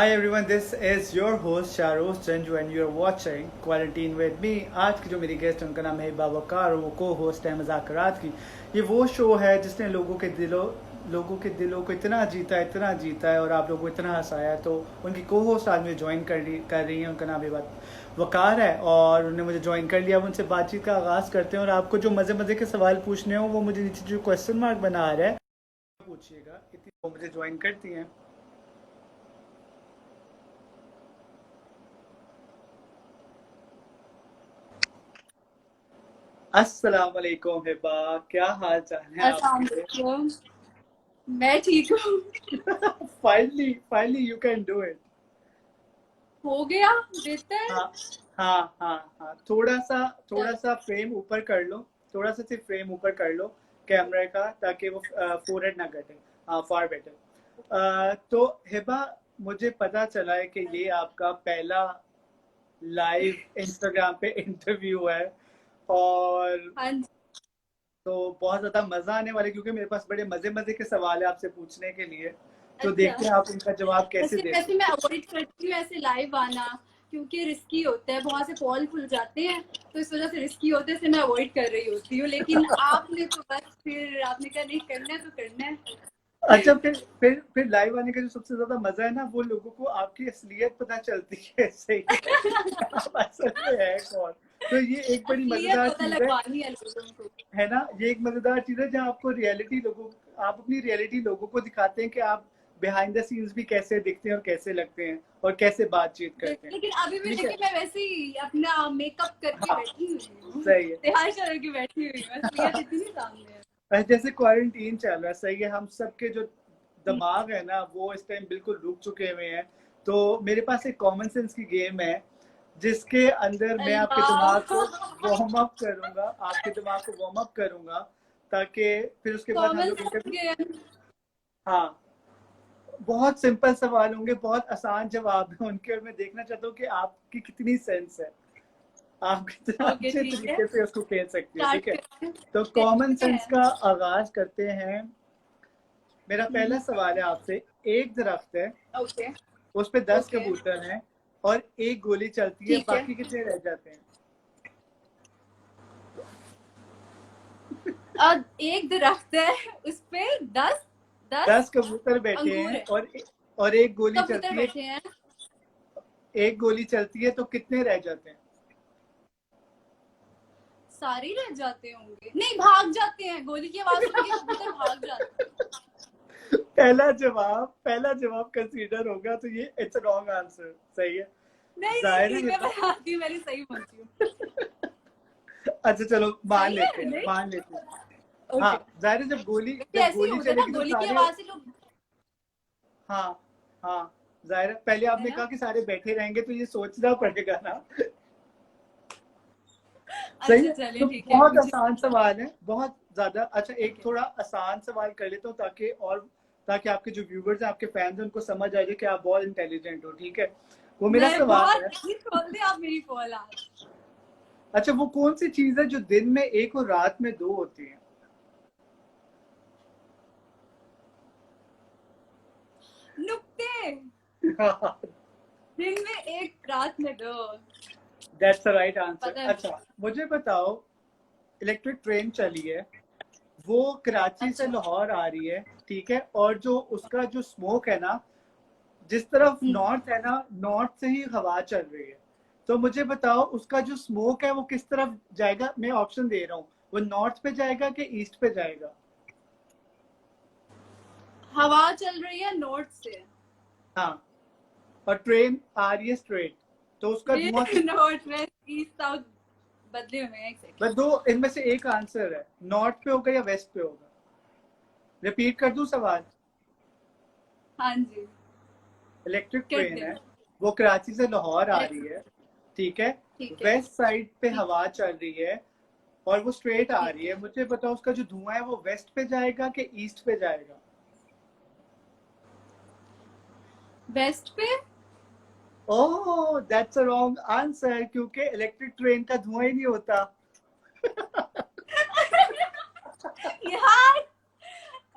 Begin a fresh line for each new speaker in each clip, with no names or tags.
Hi everyone, this is your host Shahrukh Sanju and you are watching Quarantine with me। आज की जो मेरी guest है उनका नाम है हिबा वकार और वो को होस्ट है मज़ाकरात की। ये वो शो है जिसने लोगों को इतना जीता है और आप लोगों को इतना हंसाया है। तो उनकी को होस्ट आज मुझे ज्वाइन कर रही है। उनका नाम हिबा वकार है और उन्होंने मुझे ज्वाइन कर लिया। अब उनसे बातचीत का आगाज़ करते हैं और आपको जो मज़े मज़े के सवाल पूछने हो वो मुझे नीचे जो क्वेश्चन मार्क बना रहा है पूछिएगा। इतनी वो मुझे ज्वाइन करती हैं। अस्सलाम वालेकुम हिबा, क्या हाल चाल है
अस्सलाम
आपके?
वालेकुम। मैं ठीक हूँ।
Finally you can do it.
हो गया देते हैं।
हाँ हाँ, थोड़ा सा फ्रेम ऊपर कर लो। थोड़ा सा सिर्फ फ्रेम ऊपर कर लो कैमरे का ताकि वो फोरहेड ना कटे। हाँ, फार बेटर। तो हिबा, मुझे पता चला है कि ये आपका पहला लाइव इंस्टाग्राम पे इंटरव्यू है और
हाँ जी।
तो बहुत ज्यादा मजा आने वाला है क्योंकि मेरे पास बड़े मजे मजे के सवाल है आपसे पूछने के लिए। तो
अच्छा,
देखते हैं आप इनका जवाब कैसे
वैसे
देते
वैसे
हैं।
मैं अवॉइड करती हूँ ऐसे लाइव आना, क्योंकि रिस्की होता है, बहुत से कॉल खुल जाते हैं, तो इस वजह से रिस्की होते हैं, इसलिए मैं अवॉइड कर रही होती हूँ। लेकिन आपने तो बस फिर आपने कहा नहीं करना है तो करना है।
अच्छा, फिर लाइव आने का जो सबसे ज्यादा मजा है ना, वो लोगों को आपकी असलियत पता चलती है। सही है कि आप असल में है कौन। तो ये एक बड़ी
असलियत
मजेदार
पता
चीज
लगवानी है लोगों को।
है ना। ये एक मजेदार चीज है जहाँ आप अपनी रियलिटी लोगों को दिखाते हैं कि आप बिहाइंड द सीन्स भी कैसे दिखते हैं और कैसे लगते हैं और कैसे बातचीत करते हैं।
लेकिन अभी भी
ठीक है।
देखिए, मैं वैसे ही अपना मेकअप करके
हाँ,
बैठी हुई हूँ,
सही है।
तैयार करके बैठी हुई हूँ, असलियत इतनी सामने है।
जैसे क्वारंटीन चल रहा है, सही है, हम सबके जो दिमाग है ना वो इस टाइम बिल्कुल रुक चुके हुए हैं। तो मेरे पास एक कॉमन सेंस की गेम है जिसके अंदर मैं आपके दिमाग
अल्लाह।
को वार्म अप करूंगा, ताकि फिर उसके बाद हम
कॉमन
लोग
सेंस
इंटरव्यू।
गेम।
हाँ, बहुत सिंपल सवाल होंगे, बहुत आसान जवाब है उनके और मैं देखना चाहता हूँ कि आपकी कितनी सेंस है, आप कितना
ओके
अच्छे
ठीक है,
तरीके से उसको खेल सकती है।
स्टार्ट
ठीक है,
करते
तो कॉमन
हैं।
सेंस का आगाज करते हैं। मेरा पहला सवाल है आपसे। एक दरख्त है,
ओके
उस पे 10
ओके
कबूतर हैं और एक गोली चलती है,
ठीक है।
बाकी कितने रह जाते हैं?
अब एक दरख्त है, उस पे 10 10
10 कबूतर बैठे
अंगूर
हैं
है,
और एक गोली
कबूतर
चलती है।
बैठे हैं,
एक गोली चलती है तो कितने रह जाते हैं?
सारे रह जाते होंगे, नहीं भाग जाते हैं, गोली की आवाज सुन के कबूतर भाग जाते हैं।
पहला जवाब कंसीडर होगा तो ये इट्स रॉन्ग आंसर। सही है।
नहीं नहीं
जाहिर
नहीं,
है
मैं
ये
बताती हूँ, मैंने सही बोलती हूँ।
अच्छा चलो,
सही है नहीं।
मान लेते हैं। हाँ,
ओके,
जाहिर है जब
ऐसे ही
गोली
होता है ना,
चलेगी तो
गोली की
सारे।
आवाज से लोग।
हाँ हाँ, जाहिर है पहले
है
आपने
ना।
कहा कि सारे बैठे रहेंगे तो ये सोचना पड़ेगा ना। सही
अच्छा
है।
चलिए
तो
ठीक है,
बहुत
मुझे।
आसान सवाल है, बहुत ज्यादा। अच्छा, एक
ओके
थोड़ा आसान सवाल कर लेता हूँ ताकि आपके जो व्यूवर्स हैं, आपके फैंस हैं, उनको समझ आ जाए कि आप बहुत इंटेलिजेंट हो। ठीक है, वो मेरा
मैं
सवाल
बहुत
है।
नहीं, खोल दे आप मेरी पोल आज।
अच्छा, वो कौन सी चीज है जो दिन में एक और रात में दो होती है?
नुक्ते। दिन में एक रात में दो।
That's the right answer.
पता है
अच्छा,
मुझे।
मुझे बताओ, इलेक्ट्रिक ट्रेन चली है, वो कराची से
अच्छा।
लाहौर आ रही है। ठीक है, और जो उसका जो स्मोक है ना, जिस तरफ नॉर्थ है ना, नॉर्थ से ही हवा चल रही है। तो मुझे बताओ उसका जो स्मोक है वो किस तरफ जाएगा। मैं ऑप्शन दे रहा हूँ, वो नॉर्थ पे जाएगा कि ईस्ट पे जाएगा?
हवा चल रही है नॉर्थ से।
हाँ, और ट्रेन आ रही है स्ट्रेट, तो उसका
ये
धुआं किस।
नॉर्थ वेस्ट ईस्ट साउथ बदले हुए हैं, एक
बस
सेकेंड।
दो इनमें से एक आंसर है, नॉर्थ पे होगा या वेस्ट पे होगा। रिपीट कर दूं सवाल।
हाँ जी,
इलेक्ट्रिक
करते
ट्रेन है,
हैं।
वो कराची से लाहौर आ रही
इलेक्ट्रिक।
है। ठीक है,
ठीक है।
वेस्ट साइड पे
ठीक
हवा चल रही है और वो स्ट्रेट आ
ठीक
रही है।
है।
मुझे बताओ उसका जो धुआं है वो वेस्ट पे जाएगा कि ईस्ट पे जाएगा?
वेस्ट पे।
ओह, दैट्स अ रॉन्ग आंसर, क्योंकि इलेक्ट्रिक ट्रेन का धुआं ही नहीं होता।
यार।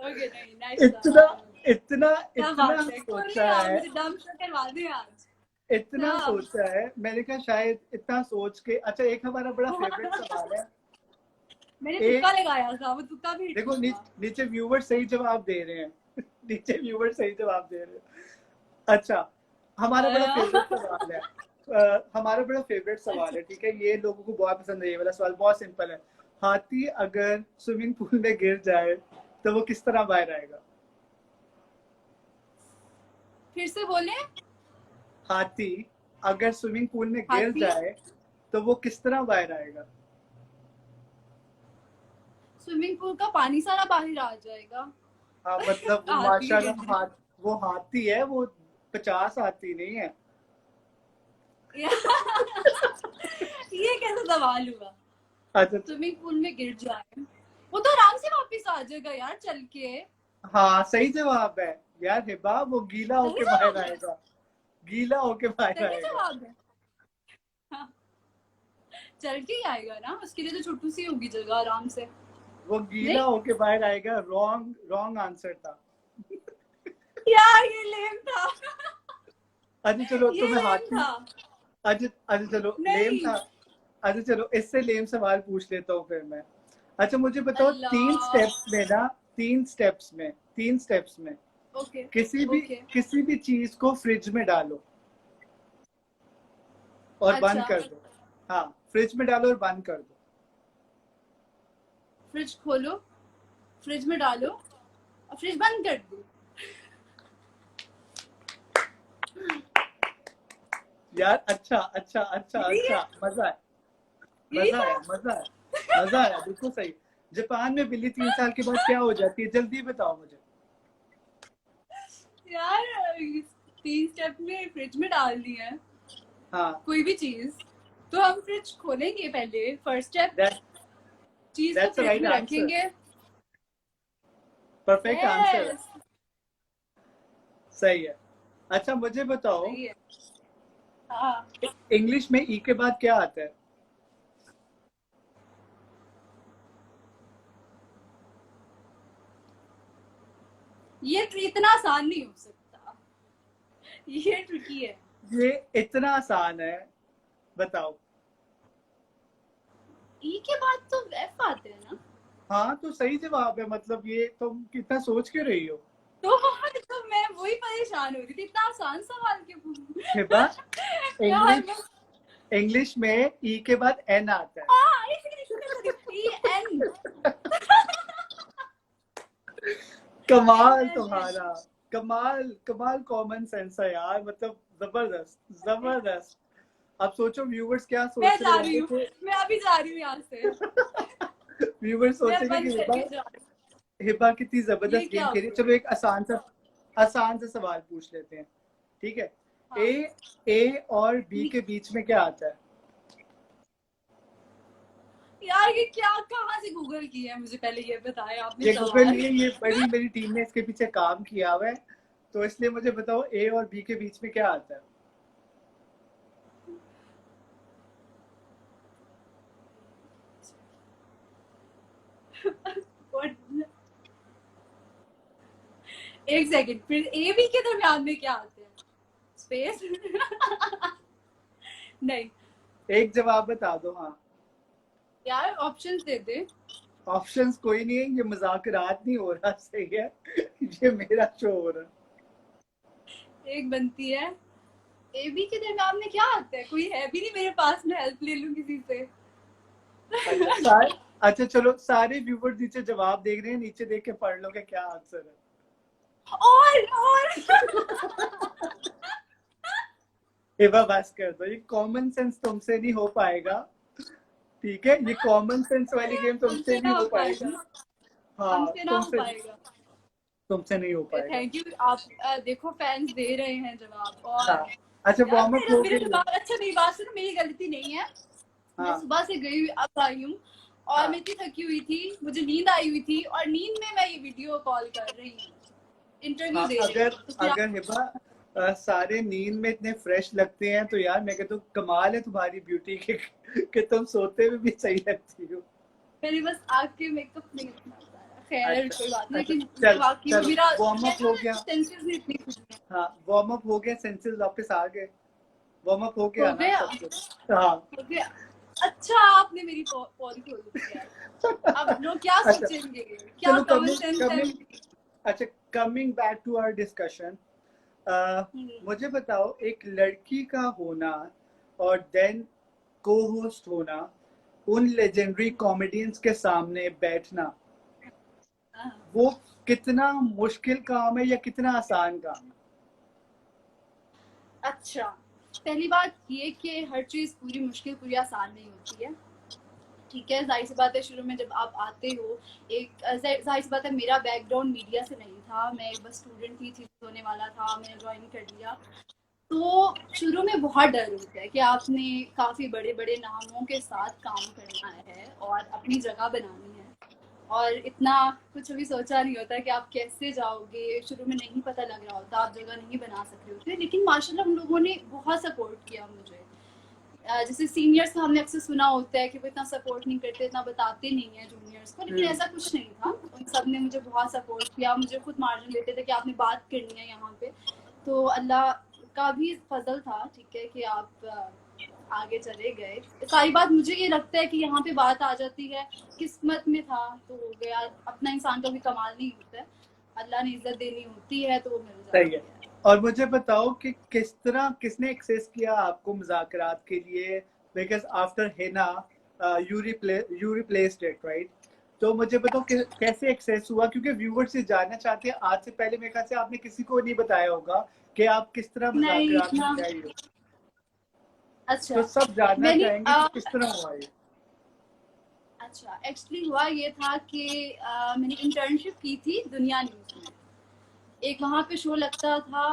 ओके नहीं, नाइस
इतना
सवाल।
इतना
क्या
इतना
बात है,
सोचा
आप
है,
मुझे डम शो करवा दें आज।
इतना
क्या
सोचा है, मैंने कहा शायद इतना सोच के। अच्छा, एक हमारा बड़ा फेवरेट सवाल है।
मैंने
एक
तुक्का लगाया था, वो तुक्का भी हिट
देखो
हुआ।
नीचे व्यूवर सही जवाब दे रहे हैं। नीचे व्यूवर सही जवाब दे रहे हैं। अच्छा, हमारा बड़ा फेवरेट सवाल है। हमारा बड़ा फेवरेट सवाल
अच्छा,
है, ठीक है, ये लोगों को बहुत पसंद है। ये वाला सवाल बहुत सिंपल है। हाथी अगर स्विमिंग पूल में गिर जाए तो वो किस तरह बाहर आएगा?
फिर से बोले।
हाथी अगर स्विमिंग पूल में गिर
हाथी
जाए तो वो किस तरह बाहर आएगा?
स्विमिंग पूल का पानी सारा बाहर आ जाएगा।
हाँ, मतलब वो
हाथी भी
माशाल्लाह
गंदे।
वो हाथी है, वो 50 हाथी नहीं है।
ये कैसा सवाल हुआ?
अच्छा,
स्विमिंग पूल में गिर जाए, वो तो आराम से वापस आ जाएगा यार, चल के।
हाँ सही जवाब है यार हिबा, वो गीला
सही
होके बाहर
जवाब है।
आएगा। गीला होके बाहर
सही
आएगा।
जवाब है। हाँ, चल के ही आएगा ना, उसके लिए तो छोटू सी होगी जगह, आराम से।
वो गीला
नहीं
होके बाहर आएगा। रॉन्ग रॉन्ग आंसर था।
यार, ये लेम था।
अच्छा चलो,
ये
तुम्हें
लेम
हाथी।
था।
अच्छा अच्छा चलो, लेम
नहीं।
था। अच्छा चलो, इससे लेम सवाल पूछ लेता हूँ फिर मैं। अच्छा मुझे बताओ,
अल्लाह।
तीन स्टेप्स में
ओके।
किसी भी
ओके।
किसी भी चीज को फ्रिज में डालो और बंद
अच्छा,
कर दो। हाँ, फ्रिज में डालो और बंद कर दो।
फ्रिज खोलो, फ्रिज में डालो और फ्रिज बंद कर दो।
यार अच्छा अच्छा अच्छा
यही है,
अच्छा, मजा है।
यही
मजा
था।
आया, मजा आया, मजा आया, बिल्कुल सही। जापान में बिल्ली 3 साल के बाद क्या हो जाती है, जल्दी बताओ मुझे।
यार, 3 स्टेप में फ्रिज में डाल दी है
हाँ,
कोई भी चीज, तो हम फ्रिज खोलेंगे पहले, फर्स्ट स्टेप।
दैट
चीज को
दैट्स
फ्रिज
राइट
में
आंसर।
रखेंगे।
परफेक्ट आंसर है।
यस।
सही है। अच्छा मुझे बताओ,
सही है। हाँ,
इंग्लिश में ई के बाद क्या आता है?
ये इतना आसान नहीं हो सकता, ये ट्रिकी है।
ये इतना आसान है, बताओ।
ई के बाद तो एफ आते हैं ना।
हाँ तो सही जवाब है, मतलब ये तुम कितना सोच के रही हो।
तो मैं वही परेशान हो रही थी, इतना आसान सवाल क्यों
हिबा,
पूछूं? यार
इंग्लिश इंग्लिश में ई के बाद एन आता है।
E N.
कमाल
एन एन।
तुम्हारा। कमाल कमाल कॉमन सेंस है यार, मतलब जबरदस्त जबरदस्त। अब सोचो व्यूवर्स क्या
मैं
सोच
जा
रहे
रही
होंगे
हूँ, मैं अभी जा रही हूँ यहाँ से।
कि व्यूवर्स
मैं
सोचेंगे कि
बंद
हिबा
करके जा रही
हिबा कितनी
हूँ। ये
जबरदस्त
क्या
गेम
हो
खेली।
गया?
चलो एक आसान सा सवाल पूछ लेते हैं, ठीक है।
हाँ।
ए ए और बी के बीच में क्या आता है?
यार, ये क्या, कहाँ से गूगल किया है, मुझे पहले ये बताया आपने
ये गूगल
सवाल।
नहीं है, ये बड़ी मेरी टीम ने इसके पीछे काम किया हुआ है। तो इसलिए मुझे बताओ, ए और बी के बीच में क्या आता है?
What? एक सेकंड, फिर ए बी के दरमियान में क्या आते हैं? स्पेस? नहीं
एक जवाब बता दो। हाँ,
यार, ऑप्शंस दे दे।
ऑप्शंस कोई नहीं है, ये मुज़ाकरात नहीं हो रहा, सही है। ये मेरा शो हो रहा
एक बनती है, ए बी के दरमियान में क्या आता है? कोई है भी नहीं मेरे पास, मैं हेल्प ले लूं किसी से।
है। अच्छा चलो, सारे व्यूवर नीचे जवाब देख रहे हैं, नीचे देख के पढ़ लो कि क्या आंसर है।
और
एवा बस कर दो, ये कॉमन सेंस तुमसे नहीं हो पाएगा, ठीक है। ये कॉमन सेंस वाली गेम तुमसे
हमसे
नहीं
ना
हो
हो
पाएगी।
पाएगा,
हाँ,
हमसे ना हो
तुमसे
पाएगा।
तुमसे नहीं हो पाएगा।
थैंक यू आप। देखो, फैंस दे रहे हैं जवाब। और
हाँ, अच्छा
यार,
वार्म अप
मेरा
हो
मेरा
गई है।
दिमाग, अच्छा मेरी बात सुनो, मेरी गलती नहीं है। मैं
हाँ
सुबह से गई, अब आई हूँ, और
हाँ
मैं इतनी थकी हुई थी, मुझे नींद आई हुई थी, और नींद में मैं ये वीडियो कॉल कर रही हूँ, इंटरव्यू
हाँ,
दे रही
अगर
हूँ, तो फिर
अगर हिबा सारे नींद में इतने फ्रेश लगते हैं तो यार मैं कहता हूँ कमाल है तुम्हारी ब्यूटी के कि तुम सोते हुए भी सही लगती हो।
मेरी बस आँख के मेकअप नहीं उतना सारा। खैर
अच्छा
कोई बात नहीं,
अच्छा,
लेकिन वाकई
चलो
मेरा
वार्म अप हो गया।
सेंसेस नहीं इतनी खुली हैं।
हाँ वार्म अप हो गया, सेंसेस वापस आ गए, वार्म अप हो गया
हो
ना
गया
सब कुछ। हाँ
हो गया। अच्छा आपने मेरी पोल खोल दी है। अब लोग क्या
अच्छा
सोचेंगे, क्या
चलो
कॉमन
कमिंग
सेंस है
कमिंग
मेरी।
अच्छा coming back to our discussion, मुझे बताओ एक लड़की का होना और देन को होस्ट होना, उन लेजेंडरी कॉमेडियंस के सामने बैठना,
हाँ।
वो कितना मुश्किल काम है या कितना आसान काम है?
अच्छा, पहली बात ये कि हर चीज़ पूरी मुश्किल पूरी आसान नहीं होती है। ठीक है, जाहिर सी बात है शुरू में जब आप आते हो, एक जाहिर सी बात है मेरा बैकग्राउंड मीडिया से नहीं था, मैं एक बस स्टूडेंट थी, थीसिस होने वाला था, मैंने ज्वाइन कर लिया। तो शुरू में बहुत डर होता है कि आपने काफ़ी बड़े बड़े नामों के साथ काम करना है और अपनी जगह बनानी है, और इतना कुछ भी सोचा नहीं होता कि आप कैसे जाओगे, शुरू में नहीं पता लग रहा होता, आप जगह नहीं बना सक रहे होते, लेकिन माशाल्लाह उन लोगों ने बहुत सपोर्ट किया मुझे। जैसे सीनियर्स का हमने अक्सर सुना होता है कि वो इतना सपोर्ट नहीं करते, इतना बताते नहीं है जूनियर्स को, लेकिन ऐसा कुछ नहीं था। उन सब ने मुझे बहुत सपोर्ट किया, मुझे खुद मार्जिन देते थे कि आपने बात करनी है यहाँ पे। तो अल्लाह का भी फजल था, ठीक है, कि आप आगे चले गए। सारी बात मुझे ये लगता है कि यहाँ पे बात आ जाती है किस्मत में था तो हो गया, अपना इंसान का भी कमाल नहीं होता है, अल्लाह ने इज्जत देनी होती है तो वो मिल
सही
जाती
है।
है।
और मुझे बताओ कि किस तरह किसने एक्सेस किया आपको मुज़ाकरात के लिए, because after Hina you replaced it right, तो मुझे बताओ कि कैसे एक्सेस हुआ, क्योंकि व्यूअर्स से जानना चाहते हैं। आज से पहले मेरे ख्याल से आपने किसी को नहीं बताया होगा कि आप किस तरह
नहीं
मुज़ाकरात में
ना।
गए हो, तो
अच्छा
सब जानना
मैंने
चाहेंगे कि किस तरह हुआ ये।
अच्छा एक्चुअली हुआ ये था कि मैंने इंटर्नशिप की थी दुनिया न्यूज़ में, एक वहाँ पे शो लगता था,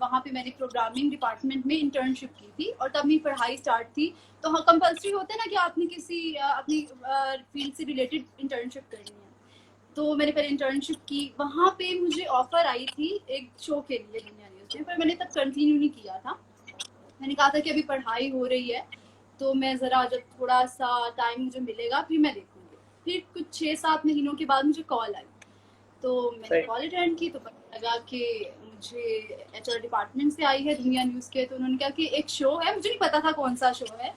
वहाँ पे मैंने प्रोग्रामिंग डिपार्टमेंट में इंटर्नशिप की थी, और तब मेरी पढ़ाई स्टार्ट थी। तो हाँ कंपल्सरी होता है ना कि आपने किसी अपनी फील्ड से रिलेटेड इंटर्नशिप करनी है। तो मैंने पहले इंटर्नशिप की, वहाँ पे मुझे ऑफर आई थी एक शो के लिए दुनिया न्यूज़ में, पर मैंने तब कंटिन्यू नहीं किया था। मैंने कहा था कि अभी पढ़ाई हो रही है तो मैं ज़रा जब थोड़ा सा टाइम मुझे मिलेगा फिर मैं देखूंगी। फिर कुछ 6-7 महीनों के बाद मुझे कॉल आई, तो मैंने
सही।
कॉल अटेंड की, तो पता लगा कि मुझे एचआर डिपार्टमेंट से आई है दुनिया न्यूज़ के। तो उन्होंने कहा कि एक शो है, मुझे नहीं पता था कौन सा शो है,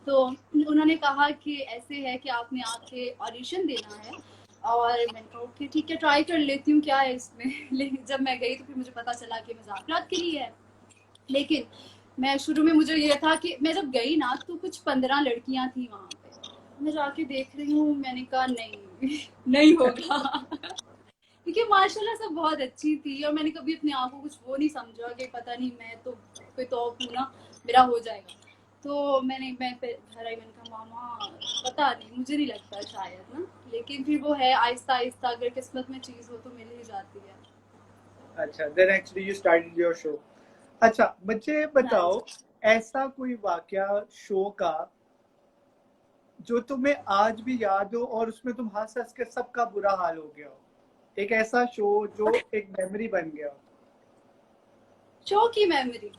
तो उन्होंने कहा कि ऐसे है कि आपने आके ऑडिशन देना है। और मैंने कहा ओके ठीक है, ट्राई कर लेती हूँ क्या है इसमें। लेकिन जब मैं गई तो फिर मुझे पता चला कि मुज़ाकरात के लिए है। लेकिन मैं शुरू में मुझे ये था कि मैं जब गई ना तो कुछ 15 लड़कियां थी वहाँ पे, मैं जाके देख रही हूँ, मैंने कहा नहीं नहीं होगा। क्योंकि माशाल्लाह सब बहुत अच्छी थी, और मैंने कभी अपने आप को कुछ वो नहीं समझा कि पता नहीं मैं तो कोई तो ना मेरा हो जाएगा। तो मैं फिर घर आई, मैंने कहा मामा पता नहीं, मुझे नहीं लगता शायद ना, लेकिन फिर वो है आहिस्ता आहिस्ता, अगर किस्मत में चीज़ हो तो मिल ही जाती है।
अच्छा then actually you started your show. अच्छा मुझे
हाँ
बताओ
जी।
ऐसा कोई वाकया शो का जो तुम्हें आज भी याद हो और उसमें तुम हंस हंस के सबका बुरा हाल हो गया हो, एक ऐसा शो जो एक मेमोरी बन गया हो।
शो की मेमोरी।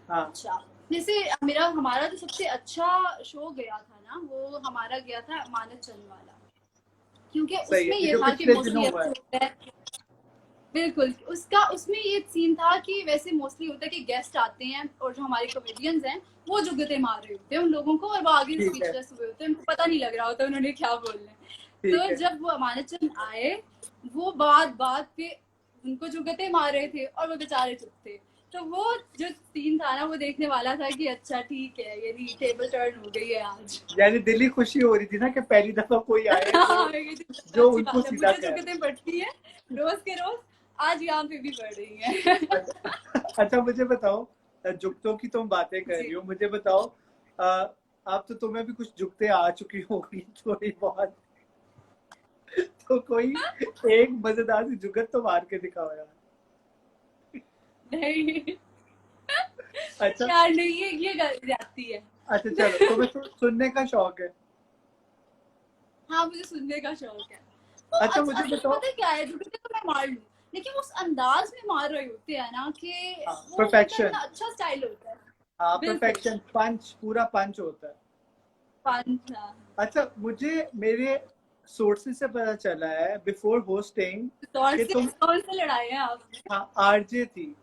हाँ
अच्छा, जैसे मेरा हमारा जो सबसे अच्छा शो गया था ना, वो हमारा गया था अमानत चंद वाला, क्योंकि
सही है,
उसमें
ये
ये
जो
था कि
पिछले दिनों
मोस्टली
हुआ
ऐसे
है।
होता है। बिल्कुल, उसका उसमें ये सीन था कि वैसे मोस्टली होता है कि गेस्ट आते हैं और जो हमारे कॉमेडियंस हैं वो जुगते मार रहे होते हैं उन लोगों को, और वो आगे
ठीक है
स्पीचलेस हुए होते हैं, उनको पता नहीं लग रहा होता उन्होंने क्या बोलना है।
ठीक
तो
है।
जब वो अमानत चंद आए, वो बात बात पे उनको जुगते मार रहे थे और वो बेचारे चुप थे। तो वो जो सीन था ना, वो देखने वाला था कि अच्छा ठीक है, यानी टेबल टर्न हो गई है आज।
यानी दिली खुशी हो रही थी ना कि पहली दफा कोई आए जो
हाँ, ये तो
जो
अच्छी
उनको
बात है,
सीधा
मुझे
कह
जुगते पड़ती है रोज के रोज, आज यहाँ पे भी पड़ रही है।
रहा। अच्छा अच्छा मुझे बताओ, जुगतों की तुम बातें कर रही
जी।
हो, मुझे बताओ आप तो तुम्हें भी कुछ जुगते आ चुकी होगी थोड़ी बहुत, तो कोई एक मजेदार सी जुगत तो मार के दिखाओ यार।
नहीं
अच्छा
यार, नहीं ये जाती है।
अच्छा चलो तुम्हें सुनने का शौक है।
हाँ मुझे सुनने का शौक है। वो
अच्छा मुझे
असल में
बताओ।
पता है क्या है, जुगते तो मैं मार लूं, लेकिन उस अंदाज में मार रहे होते हैं ना कि
हाँ
वो उनका
परफेक्शन।
इतना अच्छा स्टाइल होता है।
हाँ
बिल्कुल।
परफेक्शन, पंच, पूरा पंच होता है।
पंच।
अच्छा मुझे मेरे सोर्सेज से पता चला है बिफोर होस्टिंग कि तुम
कौन से लड़ाए हैं आपने?
हाँ आरजे थी।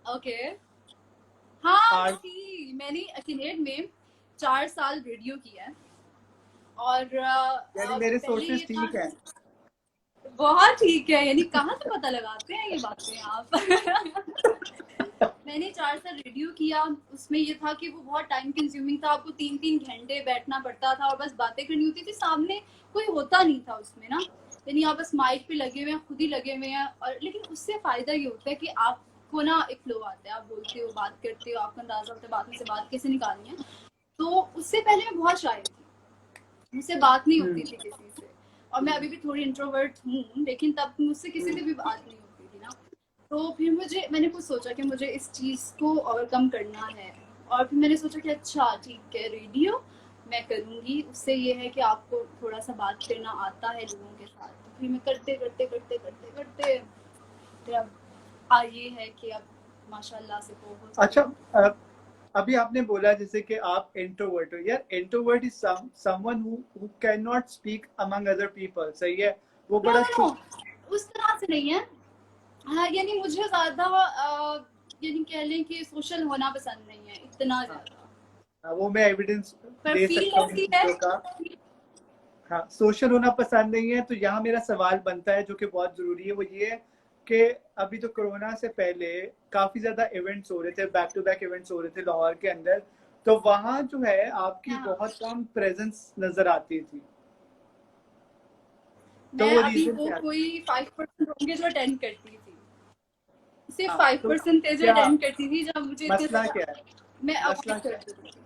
ओके। हाँ
आर
थी, मैंने अकिनेट में 4 साल रेडियो किया है। और
यानी मेरे
पहले ये
सोर्सेज
था।
ठीक है।
बहुत ठीक है, यानी कहाँ से पता लगाते हैं ये बातें आप? मैंने 4 साल रेडियो किया। उसमें ये था कि वो बहुत टाइम कंज्यूमिंग था, आपको 3-3 घंटे बैठना पड़ता था और बस बातें करनी होती थी, सामने कोई होता नहीं था उसमें ना, यानी आप बस माइक पे लगे हुए हैं, खुद ही लगे हुए हैं। और लेकिन उससे फायदा ये होता है कि आपको ना एक फ्लो आता है, आप बोलते हो, बात करते हो, आपको अंदाजा होता है बात में से बात कैसे निकालनी है। तो उससे पहले मैं बहुत शाय थी, मुझसे बात नहीं होती थी किसी से, और मैं अभी भी थोड़ी इंट्रोवर्ट हूँ, लेकिन तब मुझसे किसी से भी बात नहीं होती थी ना। तो फिर मैंने कुछ सोचा कि मुझे इस चीज़ को ओवरकम करना है। और फिर मैंने सोचा कि अच्छा ठीक है, रेडियो मैं करूँगी, उससे ये है कि आपको थोड़ा सा बात करना आता है लोगों के साथ। तो फिर मैं करते करते करते करते करते फिर अब ये है कि अब माशाल्लाह से को
अच्छा अभी आपने बोला जैसे कि आप इंट्रोवर्ट हो। यार introvert is someone who can not speak among other people, सही है? वो
नो
बड़ा
नो नो, उस तरह से नहीं है। हाँ, यानी मुझे ज्यादा यानी कह लें कि सोशल होना पसंद नहीं है इतना ज्यादा।
वो मैं एविडेंस
पर
दे
फील
सकता हूँ इन
ऐसी है।
चीजों का। हाँ, सोशल होना पसंद नहीं है, तो यहाँ मेरा सवाल बनता है जो कि बहुत जरूरी है, वो ये है कि अभी तो कोरोना से पहले काफी ज्यादा इवेंट्स हो रहे थे, बैक टू बैक इवेंट्स हो रहे थे लाहौर के अंदर, तो वहां जो है आपकी
हाँ,
बहुत कम प्रेजेंस नजर आती थी। तो
मैं
वो
अभी
रीजन
वो
क्या?
कोई 5% होंगे जो अटेंड करती थी, सिर्फ
हाँ, तो
5% जो
क्या
अटेंड करती थी, जब मुझे इतने
मसला
ज्यादा
क्या है?
मैं
मसला
अवॉइड
क्या
कर
है?
देती थी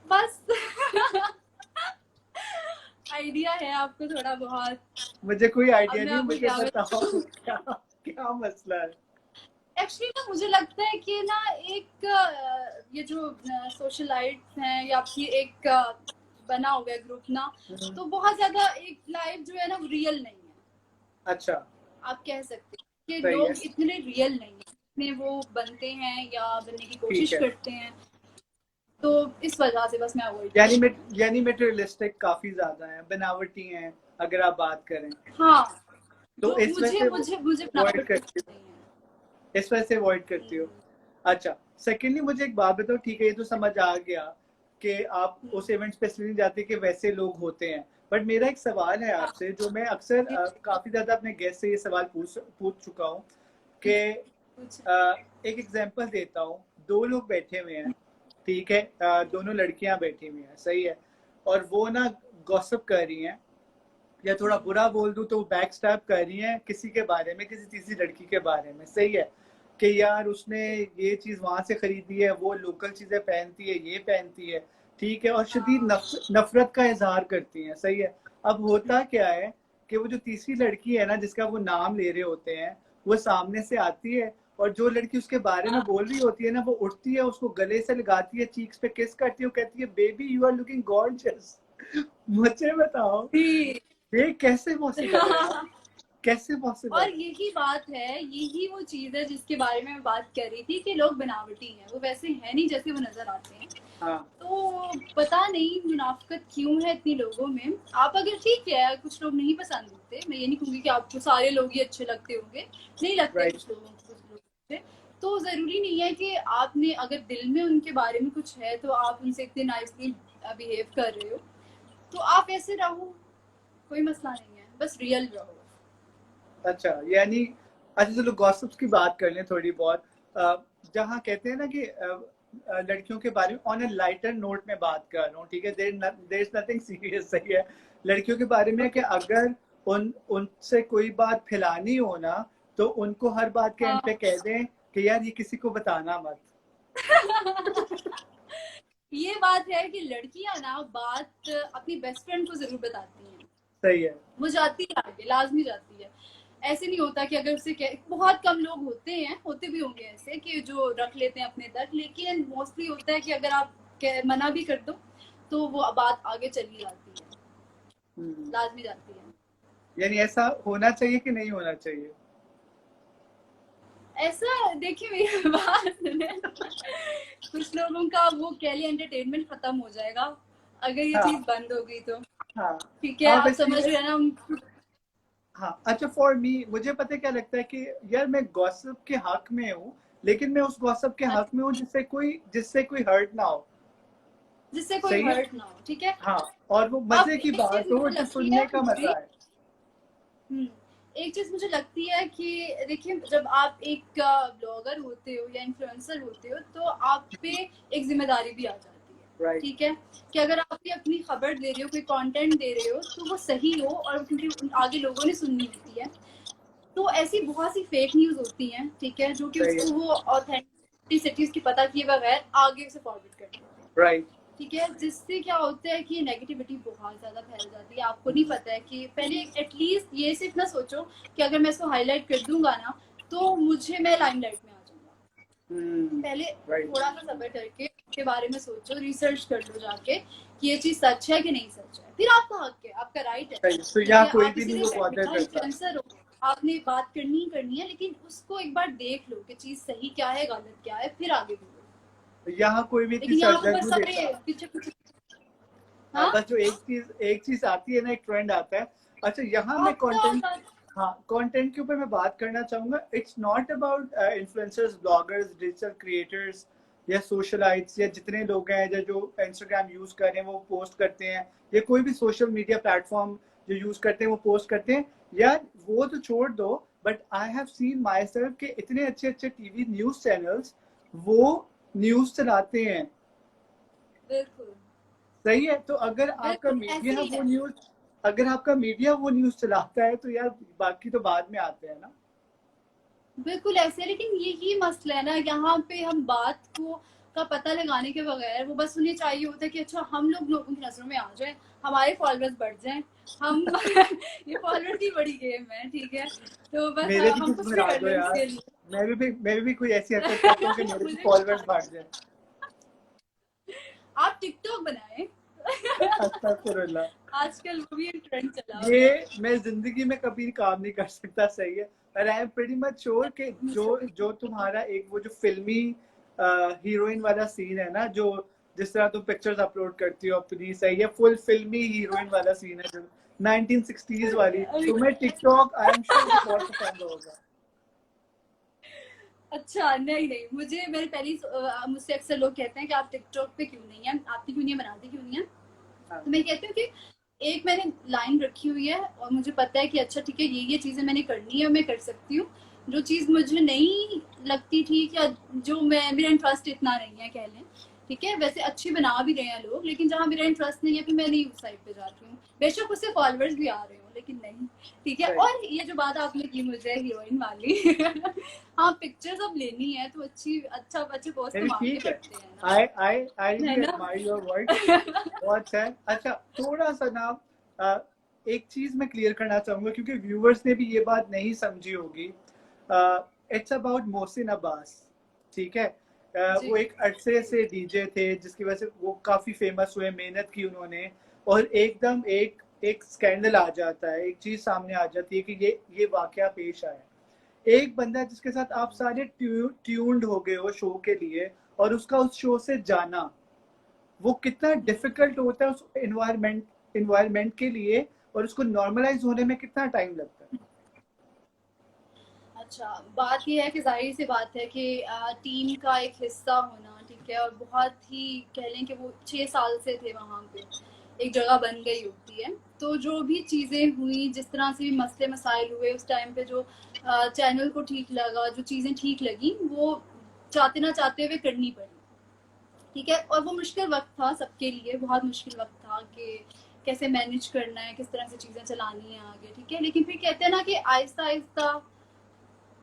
बस। आइडिया है आपको थोड़ा बहुत।
मुझे कोई
अब
आइडिया
मैं
नहीं,
आपको
मुझे
क्या
बताओ
बताऊं?
क्या क्या मसला है?
एक्चुअली ना मुझे लगता है कि ना एक ये जो सोशलाइट्स हैं या फिर एक बना हुआ है ग्रुप ना, तो बहुत ज्यादा एक लाइफ जो है ना वो रियल नहीं है।
अच्छा,
आप कह सकते हैं कि
सही है,
लोग इतने रियल नहीं है जितने वो बनते हैं या बनने की
ठीक
कोशिश
है।
करते हैं। तो इस वजह से बस मैं अवॉइड
यानी
करती हूँ।
यानी मटेरियलिस्टिक काफी ज्यादा है, बनावटी हैं अगर आप बात करें,
हाँ,
तो
जो
इस वजह
मुझे
से
मुझे मुझे
अवॉइड
बनावट
करती
पसंद
हो,
नहीं है।
इस वजह से अवॉइड करती हो। अच्छा, सेकेंडली मुझे एक बात बताओ, ठीक है ये तो समझ आ गया कि आप उस इवेंट्स पे इसलिए नहीं जाते कि वैसे लोग होते हैं, बट मेरा एक सवाल है
हाँ,
आपसे जो मैं अक्सर
जी,
काफी ज्यादा अपने गेस्ट से ये सवाल पूछ चुका हूँ कि
कुछ
एक एग्जांपल देता हूँ। दो लोग बैठे हुए हैं, ठीक है, दोनों लड़कियां बैठी हुई हैं, सही है, और वो ना गॉसिप कर रही हैं, या थोड़ा बुरा बोल दूं तो बैक स्टैप कर रही हैं किसी के बारे में, किसी तीसरी लड़की के बारे में, सही है, कि यार उसने ये चीज वहां से खरीदी है, वो लोकल चीजें पहनती है, ये पहनती है, ठीक है, और शदीद
हाँ,
नफरत का इजहार करती हैं, सही है। अब होता क्या है कि वो जो तीसरी लड़की है ना जिसका वो नाम ले रहे होते हैं, वो सामने से आती है, और जो लड़की उसके बारे में बोल रही होती है ना, वो उठती है, उसको गले से लगाती है, चीक्स पे किस करती है, वो कहती है baby you are looking gorgeous. मुझे बताओ
जी।
ये कैसे पॉसिबल है यार? कैसे पॉसिबल
और
है?
यही बात है, यही वो चीज है जिसके बारे में मैं बात कर रही थी कि लोग बनावटी हैं, वो वैसे हैं नहीं जैसे वो नजर आते हैं।
हाँ,
तो पता नहीं मुनाफिकत क्यों है इतनी लोगों में। आप अगर ठीक है कुछ लोग नहीं पसंद होते, मैं ये नहीं कहूंगी कि आपको सारे लोग ही अच्छे लगते होंगे, नहीं लगते
राइट।
कुछ लोगों को, कुछ लोग अच्छे। तो जरूरी नहीं है कि आपने अगर दिल में उनके बारे में कुछ है तो आप उनसे इतने नाइसली बिहेव कर रहे हो, तो आप ऐसे रहो, कोई मसला नहीं है, बस रियल रहो।
अच्छा, यानी अच्छा चलो गॉसिप्स की बात कर लें थोड़ी बहुत। जहाँ कहते हैं ना कि लड़कियों के बारे में ऑन ए लाइटर नोट में बात कर रहा हूँ, ठीक है, देयर इज नथिंग सीरियस, सही है। लड़कियों के बारे में कि
ओके।
अगर उनसे कोई बात फैलानी हो ना, तो उनको हर बात के एंड पे
हाँ।
कह दें कि यार ये किसी को बताना मत।
ये बात है कि लड़कियां ना बात अपनी बेस्ट फ्रेंड को जरूर बताती हैं,
सही है।
वो जाती है आगे, लाजमी जाती है। ऐसे नहीं होता कि अगर उसे बहुत कम लोग होते हैं, होते भी होंगे ऐसे कि जो रख लेते हैं अपने तक, लेकिन मोस्टली होता है कि अगर आप मना भी कर दो तो वो बात आगे चली जाती है, लाजमी जाती है।
यानी ऐसा होना चाहिए कि नहीं होना चाहिए?
ऐसा देखिए मेरी बात सुने, कुछ लोगों का वो कह लिए एंटरटेनमेंट खत्म हो जाएगा अगर ये
हाँ
चीज बंद हो गई तो।
हाँ
ठीक है,
हाँ
आप
वैसे
समझ रहे हैं ना हम।
हाँ अच्छा फॉर मी मुझे पता है क्या लगता है कि यार मैं गॉसिप के हक में हूँ, लेकिन मैं उस गॉसिप के हक में हूँ जिससे कोई हर्ट ना हो।
जिससे कोई
सही है।
हर्ट ना हो, ठीक है।
हाँ, और वो
अब
मजे की
एक चीज
बात हो
मुझे
जो
लगती है
सुनने का
भी,
मजा है।
एक चीज मुझे लगती है कि देखिए, जब आप एक ब्लॉगर होते हो या इन्फ्लुएंसर होते हो तो आप पे एक जिम्मेदारी भी आ जाती है,
राइट
ठीक है। कि अगर आप ये अपनी खबर दे रहे हो, कोई कंटेंट दे रहे हो, तो वो सही हो, और क्योंकि आगे लोगों ने सुननी होती है। तो ऐसी बहुत सी फेक न्यूज होती हैं, ठीक है, जो कि
सही
उसको
है।
वो ऑथेंटिसिटी उसकी पता किए बगैर आगे उसे फॉरवर्ड कर देते हैं,
राइट
ठीक है। जिससे क्या होता है कि नेगेटिविटी बहुत ज्यादा फैल जाती है। आपको नहीं पता है कि पहले एटलीस्ट ये सिर्फ ना सोचो कि अगर मैं इसको हाईलाइट कर दूंगा ना तो मैं लाइमलाइट में आ जाऊंगा। पहले
राइट
थोड़ा सा सब्र करके इसके बारे में सोचो, रिसर्च कर लो जाके कि ये चीज सच है कि नहीं सच है, फिर आपका हक है, आपका राइट है,
सही, तो
ठीक
यहाँ
है।
कोई
आप
भी नहीं
इसीलिए
वो बॉदर
बेटा
करता।
इन्फ्लुएंसर हो, आपने बात करनी ही करनी है, लेकिन उसको एक बार देख लो कि चीज सही क्या है, गलत क्या है, फिर आगे बोलो।
यहाँ कोई भी इतनी
लेकिन यहाँ पे
सरदर्द
बस
नहीं
सारे
देता।
पीछे पीछे।
हाँ
हाँ,
बस जो एक चीज आती है ना, एक ट्रेंड आता है। अच्छा यहाँ मैं
आता
कंटेंट,
आता।
हाँ कंटेंट के ऊपर मैं बात करना चाहूंगा। It's not about influencers, bloggers, digital creators या सोशलाइट्स या जितने लोग हैं जो इंस्टाग्राम यूज कर रहे हैं वो पोस्ट करते हैं, या कोई भी सोशल मीडिया प्लेटफॉर्म जो यूज करते हैं वो पोस्ट करते हैं। यार वो तो छोड़ दो, but I have seen my self के इतने अच्छे अच्छे टीवी न्यूज चैनल्स वो न्यूज चलाते हैं।
बिल्कुल
सही है, तो अगर आपका
बिल्कुल ऐसे
मीडिया
ही
वो
है।
न्यूज, अगर आपका मीडिया वो न्यूज चलाता है तो यार बाकी तो बाद में आते हैं ना।
बिल्कुल ऐसे, लेकिन यही मसला है ना, यहाँ पे हम बात को का पता लगाने के बगैर वो बस उन्हें चाहिए होता है कि अच्छा हम लोगों की नजरों में आ जाए, हमारे फॉलोअर्स बढ़ जाएं, हम ये फॉलोअर की बड़ी गेम है, ठीक है। तो बस
मेरे भी
हम
कुछ
कुछ भी
बना
कर
दो
ले
यार,
उसके लिए।
मैं भी कोई ऐसी हरकत करता हूँ कि मेरे भी
मुझे भी
फॉलोअर्स
बता
बढ़
दो।
जाए।
आप टिकटॉक बनाए।
अस्तगफुरुल्लाह।
आजकल वो भी एक ट्रेंड चला
ये
हुआ है।
मैं जिंदगी में कभी काम नहीं कर सकता। सही है, और I am pretty much sure कि जो
मुझसे
जो तुम्हारा एक वो जो फिल्मी हीरोइन वाला सीन है ना, जो जिस तरह तुम पिक्चर्स अपलोड करती हो अपनी, सही है, फुल फिल्मी हीरोइन वाला सीन है जो 1960s वाली, तुम्हें टिकटॉक आई एम श्योर बहुत पसंद होगा।
अच्छा, नहीं नहीं, मेरे पहले मुझसे अक्सर लोग कहते हैं कि आप टिकटॉक पे क्यों नहीं है, आपकी क्यों नहीं है, बनाती क्यों नहीं है।
हाँ
तो मैं कहती हूँ कि एक मैंने लाइन रखी हुई है और मुझे पता है कि अच्छा ठीक है, ये चीजें मैंने करनी है और मैं कर सकती हूँ। जो चीज मुझे नहीं लगती ठीक, या जो मेरा इंटरेस्ट इतना नहीं है कह लें, ठीक है। वैसे अच्छी बना भी रहे हैं लोग, लेकिन जहाँ मेरा इंटरेस्ट नहीं है फिर मैं नहीं उस साइड पे जाती हूँ। बेशक उससे फॉलोअर्स भी आ रहे हो, लेकिन नहीं, ठीक है।
सही,
और ये जो बात आपने की मुझे हीरोइन वाली हाँ, पिक्चर्स अब लेनी है तो अच्छे पोस्ट तो
नहीं
मांगने
ठीक है।
पड़ते हैं ना,
आई
है
रियली
ना।
एडमायर योर वर्क, बहुत अच्छा है। अच्छा थोड़ा सा ना एक चीज मैं क्लियर करना चाहूंगा क्योंकि व्यूअर्स ने भी ये बात नहीं समझी होगी। इट्स अबाउट मोहसिन अब्बास, ठीक है।
जी
वो एक अरसे से डीजे थे जिसकी वजह से वो काफी फेमस हुए, मेहनत की उन्होंने, और एकदम एक एक स्कैंडल आ जाता है, एक चीज सामने आ जाती है कि ये वाकया पेश आया। एक बंदा जिसके साथ आप सारे ट्यून्ड हो गए हो शो के लिए, और उसका उस शो से जाना, वो कितना डिफिकल्ट होता है उस इन्वायरमेंट के लिए, और उसको नॉर्मलाइज होने में कितना टाइम लगता है।
अच्छा, बात ये है कि जाहिर सी बात है कि टीम का एक हिस्सा होना, ठीक है, और बहुत ही कह लें कि वो 6 साल से थे वहाँ पे, एक जगह बन गई होती है। तो जो भी चीज़ें हुई, जिस तरह से भी मसले मसाइल हुए उस टाइम पे, जो चैनल को ठीक लगा, जो चीज़ें ठीक लगी, वो चाहते ना चाहते हुए करनी पड़ी, ठीक है। और वो मुश्किल वक्त था सबके लिए, बहुत मुश्किल वक्त था कि कैसे मैनेज करना है, किस तरह से चीज़ें चलानी है आगे, ठीक है। लेकिन फिर कहते हैं ना कि आहिस्ता आहिस्ता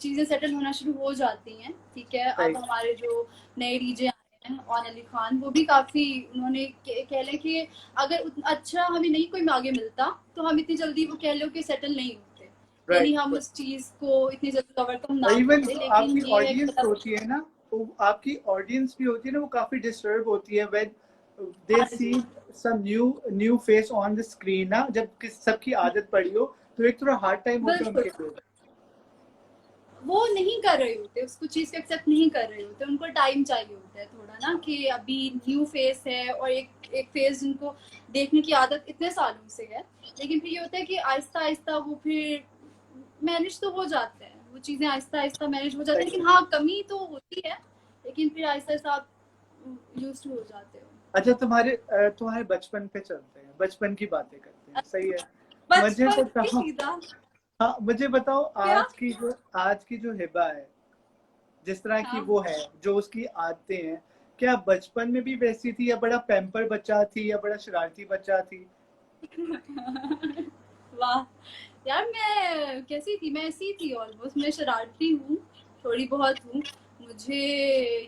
चीजें सेटल होना शुरू हो जाती हैं, ठीक है।
सही,
अब हमारे जो नए डीजे आए हैं, ऑन अली खान, वो भी काफी, उन्होंने कह लें कि अगर अच्छा हमें नहीं कोई आगे मिलता तो हम इतनी जल्दी वो कह लो कि सेटल नहीं होते, यानी हम
राइट।
उस चीज को इतनी जल्दी कवर तो हम ना
इवन
करते। लेकिन
आपकी
ये है कि
ऑडियंस होती है ना, तो आपकी ऑडियंस भी होती है ना, वो काफी डिस्टर्ब होती है व्हेन दे
हाँ
सी
जी,
some new face on the screen ना, जब सबकी आदत पड़ी हो तो एक थोड़ा हार्ड टाइम होता है
बिल्कुल।
उनके लिए।
वो नहीं कर रहे होते, उसको चीज को एक्सेप्ट नहीं कर रहे होते, उनको टाइम चाहिए होता है थोड़ा ना, कि अभी न्यू फेस है और एक फेस जिनको देखने की आदत इतने सालों से है, लेकिन फिर ये होता है कि आहिस्ता आहिस्ता वो फिर मैनेज तो हो जाते हैं, वो चीजें आहिस्ता आहिस्ता मैनेज हो जाती है, लेकिन हाँ कमी तो होती है, लेकिन फिर आहिस्ता आहिस्ता आप यूज टू हो जाते हो।
अच्छा, तुम्हारे बचपन पे चलते हैं, बचपन की बातें करते हैं, सही है। मुझे
बचपन में
बताओ,
सीधा
हाँ मुझे बताओ,
क्या।
आज की जो हिबा है, जिस तरह की
हाँ
वो है, जो उसकी आदतें हैं, क्या बचपन में भी वैसी थी, या बड़ा पैम्पर बच्चा थी, या बड़ा शरारती बच्चा थी?
वाह यार, मैं कैसी थी, मैं ऐसी थी ऑलमोस्ट, मैं शरारती हूँ, थोड़ी बहुत हूँ। मुझे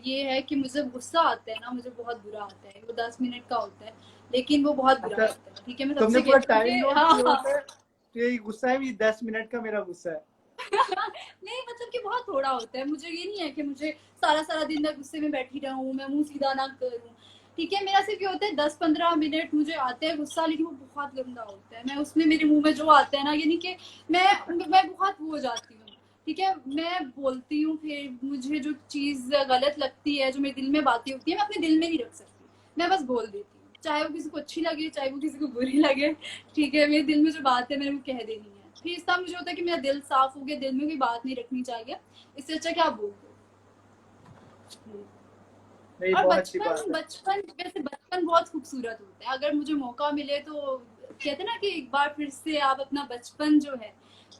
ये है कि मुझे गुस्सा आता है ना, मुझे बहुत बुरा आता है, वो 10 मिनट का होता है, लेकिन वो बहुत बुरा
अच्छा,
आता है, ठीक है, मैं
तुमने
सबसे
पूरा
कहती हूँ
टाइम
मुझे,
नोट
हाँ
किया
हाँ।
होता है कि ये गुस्सा है, ये 10 मिनट का मेरा गुस्सा है?
नहीं मतलब कि बहुत थोड़ा होता है, मुझे ये नहीं है कि मुझे सारा सारा दिन मैं गुस्से में बैठी रहूं, मैं मुंह सीधा ना करूं, ठीक है, मेरा सिर्फ ये होता है 10-15 मिनट मुझे आते हैं गुस्सा, लेकिन वो बहुत गंदा होता है, मैं उसमें मेरे मुंह में जो आता है ना, यानी कि मैं बहुत वो हो जाती हूँ, ठीक है, मैं बोलती हूँ, फिर मुझे जो चीज गलत लगती है, जो मेरे दिल में बातें होती है, मैं अपने दिल में नहीं रख सकती, मैं बस बोल देती हूँ, चाहे वो किसी को अच्छी लगे, चाहे वो किसी को बुरी लगे, ठीक है, मेरे दिल में जो बात है मैंने वो कह देनी है, फिर इसका मुझे होता है कि मेरा दिल साफ हो गया, दिल में कोई बात नहीं रखनी चाहिए, इससे अच्छा क्या बोल दो।
नहीं,
और
बहुत अच्छी बात
बचपन
है।
बचपन वैसे बचपन बहुत खूबसूरत होता है, अगर मुझे मौका मिले तो कहते हैं ना कि एक बार फिर से आप अपना बचपन जो है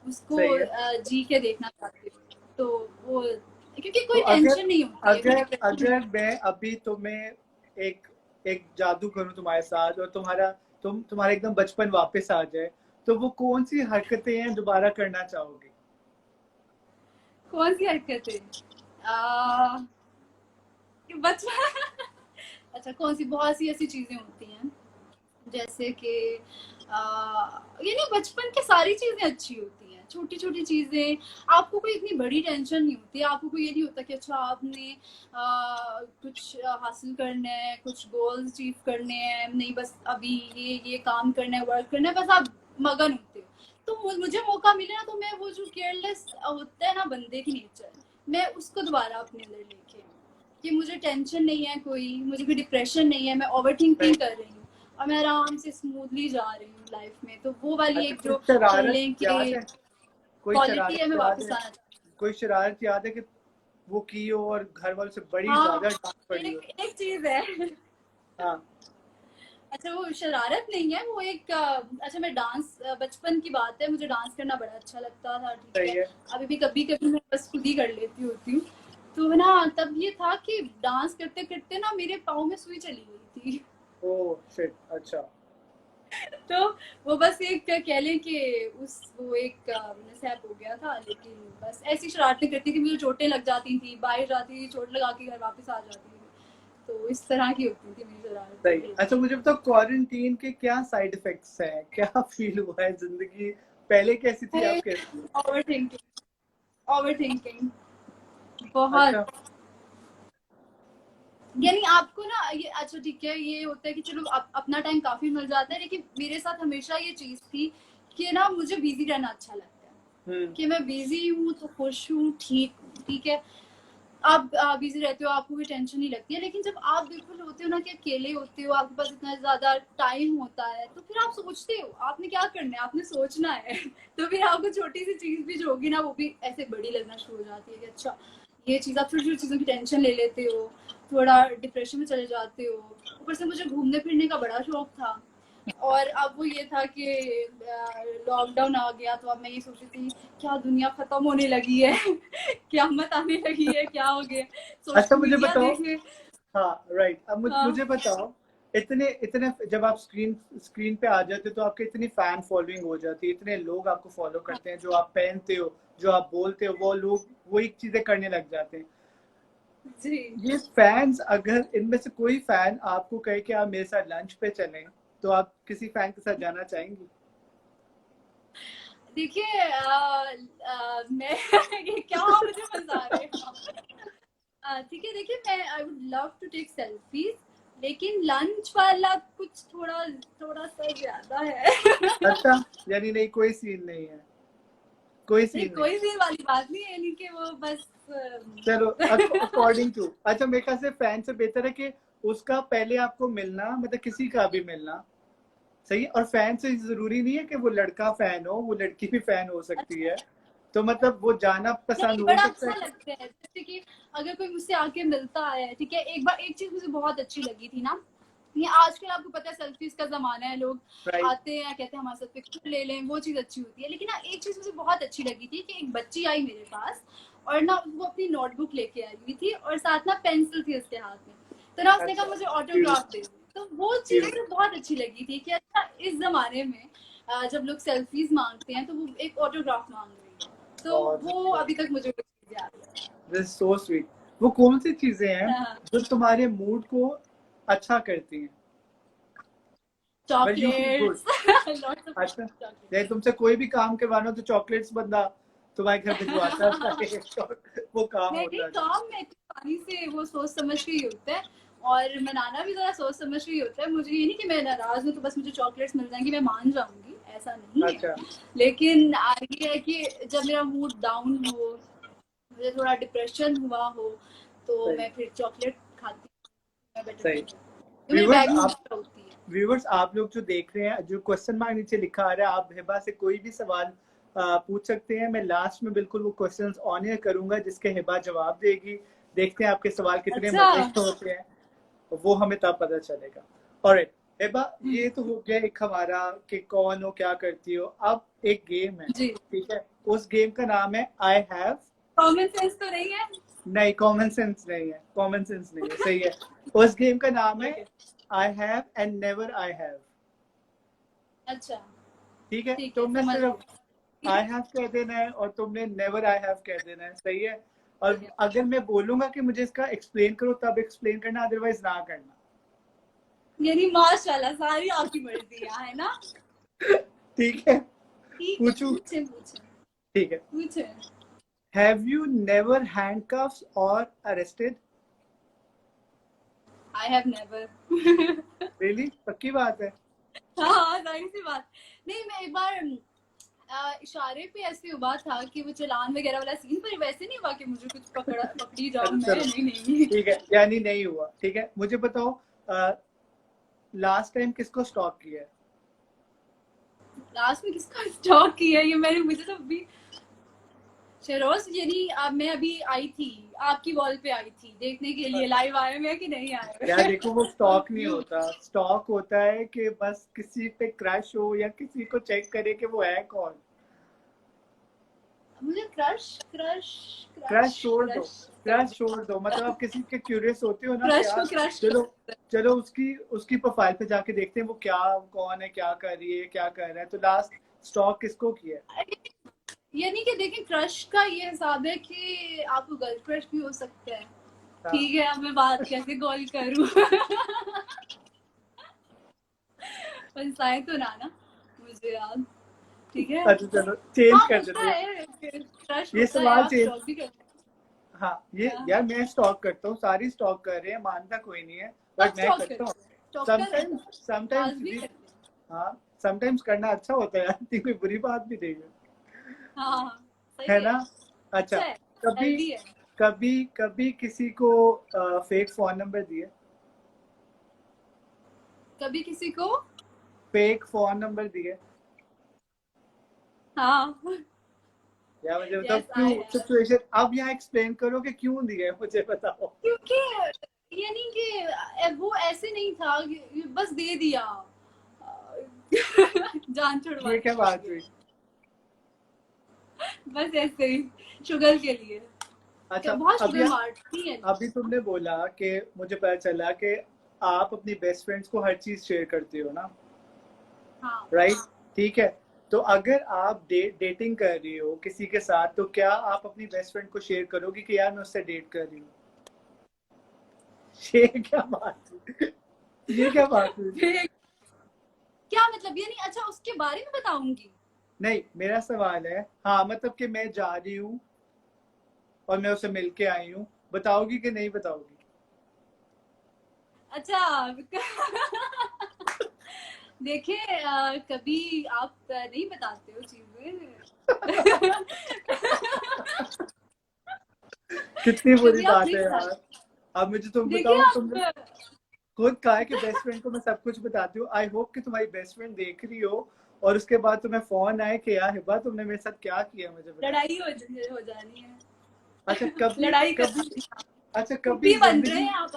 उसको
सही है।
जी के देखना चाहते हो, तो वो क्योंकि
तो
कोई
अगर
टेंशन नहीं होती है, कोई
अगर
डिप्रेशन नहीं
अगर मैं अभी तुम्हें एक एक जादू करूं तुम्हारे साथ, और तुम्हारा एकदम बचपन वापस आ जाए, तो वो कौन सी हरकतें हैं दोबारा करना चाहोगे?
होती। कौन सी हरकतें, आ, बचपन अच्छा कौन सी, बहुत सी ऐसी चीजें होती हैं, जैसे कि ये नहीं, बचपन की सारी चीजें अच्छी होती हैं, छोटी छोटी चीजें, आपको कोई इतनी बड़ी टेंशन नहीं होती, आपको कोई ये नहीं होता कि अच्छा आपने कुछ हासिल करना है, कुछ गोल्स अचीव करने हैं, नहीं बस अभी ये काम करना है, वर्क करना है, बस आप मगन होते हो, तो मुझे मौका मिले ना, तो मैं वो जो केयरलेस होता है ना बंदे की नेचर, मैं उसको दोबारा अपने अंदर लेके आऊं, कि मुझे टेंशन नहीं है कोई, मुझे कोई डिप्रेशन नहीं है, मैं ओवर थिंकिंग कर रही हूँ और मैं आराम से स्मूथली जा रही हूँ लाइफ में, तो वो वाली
अच्छा,
एक
कोई
जो कह
शरारत
लें कि
याद है? कोई
क्वालिटी है,
शरारत
मैं
याद
वापस
है?
आना चाहती
कोई शरारत याद है कि वो की हो और घर वालों से बड़ी
हूँ।
ज्यादा
हाँ
डांट पड़ी हो?
एक चीज है
हाँ।
अच्छा वो शरारत नहीं है, वो एक अच्छा मैं डांस, बचपन की बात है, मुझे डांस करना बड़ा अच्छा लगता था, ठीक
सही
है,
है।
अभी भी कभी कभी मैं बस खुद ही कर लेती होती हूँ, तो ना तब ये था कि डांस करते करते ना मेरे पाँव में सुई चली गई थी,
ओह शिट, अच्छा।
तो वो बस एक कह लें कि उस वो एक मिसहैप हो गया था, लेकिन बस ऐसी शरारतें करती थी, मुझे चोटें लग जाती थी, बाहर जाती थी चोट लगा के घर वापस आ जाती थी, तो इस तरह की होती थी मेरी
सही।
शरारतें।
अच्छा, मुझे बताओ, क्वारंटीन के क्या साइड इफेक्ट्स हैं, क्या फील हुआ है? जिंदगी पहले कैसी थी, अब कैसी है?
ओवर थिंकिंग, ओवर थिंकिंग बहुत,
अच्छा।
यानी आपको ना ये अच्छा ठीक है, ये होता है कि चलो अपना टाइम काफी मिल जाता है, लेकिन मेरे साथ हमेशा ये चीज थी कि ना मुझे बिजी रहना अच्छा लगता है,
हम्म।
कि मैं बिजी हूँ तो खुश हूँ, ठीक हूँ, ठीक है, आप बिजी रहते हो, आपको कोई टेंशन नहीं लगती है, लेकिन जब आप बिल्कुल होते हो ना कि अकेले होते हो, आपके पास इतना ज्यादा टाइम होता है, तो फिर आप सोचते हो आपने क्या करना है, आपने सोचना है तो फिर आपको छोटी सी चीज भी जो होगी ना वो भी ऐसे बड़ी लगना शुरू हो जाती है, कि अच्छा ये चीज, आप छोटी छोटी चीजों की टेंशन ले लेते हो, थोड़ा डिप्रेशन में चले जाते हो, ऊपर से मुझे घूमने फिरने का बड़ा शौक था, और अब वो ये था कि लॉकडाउन आ गया, तो अब मैं ये सोच रही थी क्या दुनिया खत्म होने लगी है क़यामत आने लगी है, क्या हो गया,
अच्छा,
सोशल
मुझे
मीडिया
बताओ।
देखे।
हाँ राइट, अब
हाँ
मुझे बताओ, इतने इतने जब आप स्क्रीन स्क्रीन पे आ जाते हो, तो आपकी इतनी फैन फॉलोइंग हो जाती है, इतने लोग आपको फॉलो करते हैं, जो आप पहनते हो, जो आप बोलते हो, वो लोग वही चीजें करने लग जाते हैं।
जी,
ये फैंस, अगर इनमें से कोई फैन आपको कहे कि आप मेरे साथ लंच पे चलें, तो आप किसी फैन के साथ जाना चाहेंगी?
देखिए मैं ये क्या मुझे मजा रहे हैं, ठीक है, देखिए मैं I would love to take selfies, लेकिन लंच वाला कुछ थोड़ा थोड़ा सा ज्यादा है
अच्छा, यानी नहीं, कोई सीन नहीं है, कोई
नहीं,
सीन नहीं।
कोई भी वाली बात नहीं है, यानी कि वो बस
चलो अकॉर्डिंग टू, अच्छा मेरे ख्याल से फैन से बेहतर है कि उसका पहले आपको मिलना, मतलब किसी का भी मिलना सही। और फैन से जरूरी नहीं है कि वो लड़का फैन हो, वो लड़की भी फैन हो सकती
अच्छा,
है। तो मतलब वो जाना पसंद
नहीं
हो
बड़ा
सकता
अच्छा
है।
लगता है, जैसे कि अगर कोई मुझसे आके मिलता है, ठीक है, एक बार एक चीज मुझे बहुत अच्छी लगी थी ना, ये आजकल आपको पता है सेल्फीज का जमाना है, लोग
राइट।
आते हैं कहते हैं हमारे साथ पिक्चर ले लें, वो चीज अच्छी होती है। लेकिन ना एक चीज मुझे बहुत अच्छी लगी थी कि एक बच्ची आई मेरे पास और ना वो अपनी नोटबुक लेके आई हुई थी और साथ ना पेंसिल थी उसके हाथ में, तो ना उसने कहा
अच्छा,
मुझे
क्यूट
ऑटोग्राफ दे दो। तो वो चीज
क्यूट।
मुझे बहुत अच्छी लगी थी कि अच्छा इस जमाने में जब लोग सेल्फीज मांगते हैं तो वो एक ऑटोग्राफ मांग रही है, तो वो अभी तक मुझे वो चीज याद है।
This so sweet. वो कौन सी चीजें हैं
हाँ,
जो तुम्हारे मूड को अच्छा करती हैं? When you feel good।
Chocolates lots of
अच्छा,
चॉकलेट्स।
जैसे तुमसे कोई भी काम करवाना हो तो चॉकलेट्स बंदा तुम्हारे घर भिजवाता है वो काम
नहीं नहीं,
होता है।
काम में पानी से वो सोच समझ के ही होता है, और मनाना भी जरा सोच समझ के ही होता है। मुझे ये नहीं कि मैं नाराज हूँ तो बस मुझे चॉकलेट्स मिल जाएंगी मैं मान जाऊंगी, ऐसा नहीं है।
अच्छा,
लेकिन ये है कि जब मेरा मूड डाउन हो, मुझे थोड़ा डिप्रेशन हुआ हो, तो
सही
मैं फिर चॉकलेट खाती हूँ, मैं बेटर
सही।
फील करती हूँ, तो मेरे
व्यूवर्स
बैग में
आप
हमेशा होती है।
व्यूवर्स आप लोग जो देख रहे हैं, जो क्वेश्चन मार्क नीचे लिखा आ रहा है, आप हिबा से कोई भी सवाल पूछ सकते हैं। मैं लास्ट में बिल्कुल वो क्वेश्चंस ऑन एयर करूंगा जिसके हिबा जवाब देगी। देखते हैं आपके सवाल कितने
अच्छा।
मजे के होते हैं, वो हमें तब पता चलेगा। ऑलराइट हिबा, ये तो हो गया एक हमारा कि कौन हो क्या करती हो। अब एक गेम है,
जी,
ठीक है, उस गेम का नाम है आई हैव।
कॉमन सेंस तो नहीं है?
नहीं, कॉमन सेंस नहीं है, कॉमन सेंस नहीं है, सही है। उस गेम का नाम है
Okay.
I have and never I have.
अच्छा,
ठीक है,
ठीक है,
तुमने
समझ
सिर्फ
गई।
आई हैव कह देना है और तुमने नेवर आई हैव कह देना है, सही है। और
ठीक है,
अगर मैं बोलूंगा कि मुझे इसका एक्सप्लेन करो तब एक्सप्लेन करना, अदरवाइज ना करना।
यानी माशाल्लाह सारी आपकी मर्जी है ना?
ठीक है,
ठीक है,
पूछू?
पूछे पूछे
ठीक है।
पूछे।
हैव यू नेवर हैंडकफ्स और arrested?
I have never.
Really, पक्की बात है?
हाँ, जाहिर सी बात। नहीं, मैं एक बार इशारे पे ऐसे हुआ था कि वो चालान वगैरह वाला सीन, पर वैसे नहीं हुआ कि मुझे कुछ पकड़ी जाऊं
अच्छा
मैं,
चलो,
नहीं नहीं।
ठीक है, यानी नहीं हुआ। ठीक है, मुझे बताओ लास्ट टाइम किसको स्टॉक किया है?
लास्ट में किसका स्टॉक किया ये मैंने, मुझे तो अभी शहरोज, यानी मैं अभी आई थी, आपकी वॉल पे आई थी देखने के लिए लाइव आए हुए हैं कि नहीं आए
यार
हुए।
देखो, वो स्टॉक नहीं होता। स्टॉक होता है कि बस किसी पे क्रश हो या किसी को चेक करे कि वो है कौन।
मुझे क्रश क्रश
क्रश
क्रश
छोड़ दो,
क्रश
क्रश छोड़ दो, मतलब आप किसी के क्यूरियस होते हो ना कि
क्रश
यार
को क्रश
चलो, चलो उसकी उसकी प्रोफाइल पे जाके देखते हैं वो क्या, कौन है, क्या कर रही है, क्या कर रहा है। तो लास्ट स्टॉक किसको किया है?
यानी कि देखिए, क्रश का ये हिसाब है कि आपको गर्ल क्रश भी हो सकता है।
हाँ।
ठीक है, अब मैं बात कैसे कॉल करूं? पंचाए तो ना मुझे याद, ठीक है।
अच्छा चलो, चेंज
हाँ,
कर
होता
देते हैं।
है, क्रश
ये
होता है,
सवाल
आप
चेंज।
स्टॉक भी करते
हाँ, ये
हैं।
यार मैं स्टॉक करता हूँ, सारी स्टॉक कर रहे हैं, मानता कोई नहीं है,
कब
बट मैं
स्टॉक
करता
करते
हूँ।
हैं? स्टॉकर है,
समटाइम्स समटाइम्स
आज भी
भी।
करते हैं।
हाँ, समटाइम्स करना अच्छा होता है यार, इतनी कोई बुरी बात भी नहीं है।
हाँ हाँ,
है
सही है,
ना? अच्छा,
अच्छा है,
कभी
हेल्दी है।
कभी कभी किसी को फेक फोन नंबर दिए?
कभी किसी को,
फेक फोन नंबर दिए?
हाँ,
या मुझे बताओ
यस
क्यों,
आई हैव।
सिचुएशन अब यहाँ एक्सप्लेन करो कि क्यों दिए, मुझे बताओ।
क्योंकि यानी कि वो ऐसे नहीं था कि बस दे दिया जान
ये
छुड़वाने
क्या
के
बात
लिए,
हुई?
बस ऐसे ही शुगर के लिए।
अच्छा,
बहुत
अभी
शुगर मारती है।
अभी तुमने बोला कि मुझे पता चला कि आप अपनी बेस्ट फ्रेंड्स को हर चीज शेयर करती हो ना,
हाँ,
राइट? ठीक है, तो अगर आप डेटिंग कर रही हो किसी के साथ, तो क्या आप अपनी बेस्ट फ्रेंड को शेयर करोगी कि यार मैं उससे डेट कर रही हूँ? ये क्या बात हुई? ये क्या बात हुई?
फिर क्या मतलब, यानी अच्छा उसके बारे में बताऊंगी?
नहीं, मेरा सवाल है, हाँ मतलब कि मैं जा रही हूँ और मैं उसे मिल के आई हूँ, बताओगी कि नहीं बताओगी?
अच्छा। देखिए, कभी आप नहीं बताते हो चीजें।
कितनी बुरी
कभी आप
बात
नहीं
है
बता
यार। अब मुझे तुम
देखिए
बताओ, तुमने
आप
खुद कहा है कि बेस्ट फ्रेंड को मैं सब कुछ बताती हूँ। आई होप कि तुम्हारी बेस्ट फ्रेंड देख रही हो और उसके बाद तुम्हें फोन आए कि यार हिबा तुमने मेरे साथ क्या किया, मुझे बता।
लड़ाई हो जानी है।
अच्छा कभी
लड़ाई
कभी
करनी है।
अच्छा कभी
कुप्पी बन रहे
जिंदगी,
हैं आप।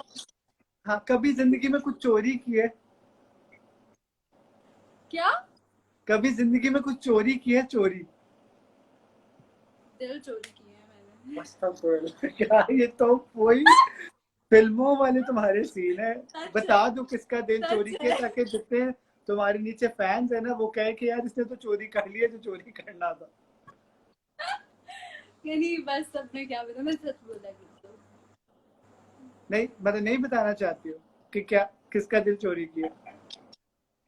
हाँ कभी जिंदगी में कुछ चोरी की है?
क्या?
कभी जिंदगी में कुछ चोरी की है? चोरी?
दिल चोरी किए हैं मैंने।
अस्तगफुरुल्लाह। क्या ये तो वही फिल्मों वाले तुम्हारे सीन है।
सच
बता दो किसका दिल चोरी
सच
किया,
है।
ताकि जितने तुम्हारे नीचे फैंस है ना वो कहे कि यार इसने तो चोरी कर लिया जो चोरी करना था।
नहीं बस सबने क्या बताया, मैं सच बोला कि
नहीं मतलब नहीं बताना चाहती हो कि क्या किसका दिल चोरी किया?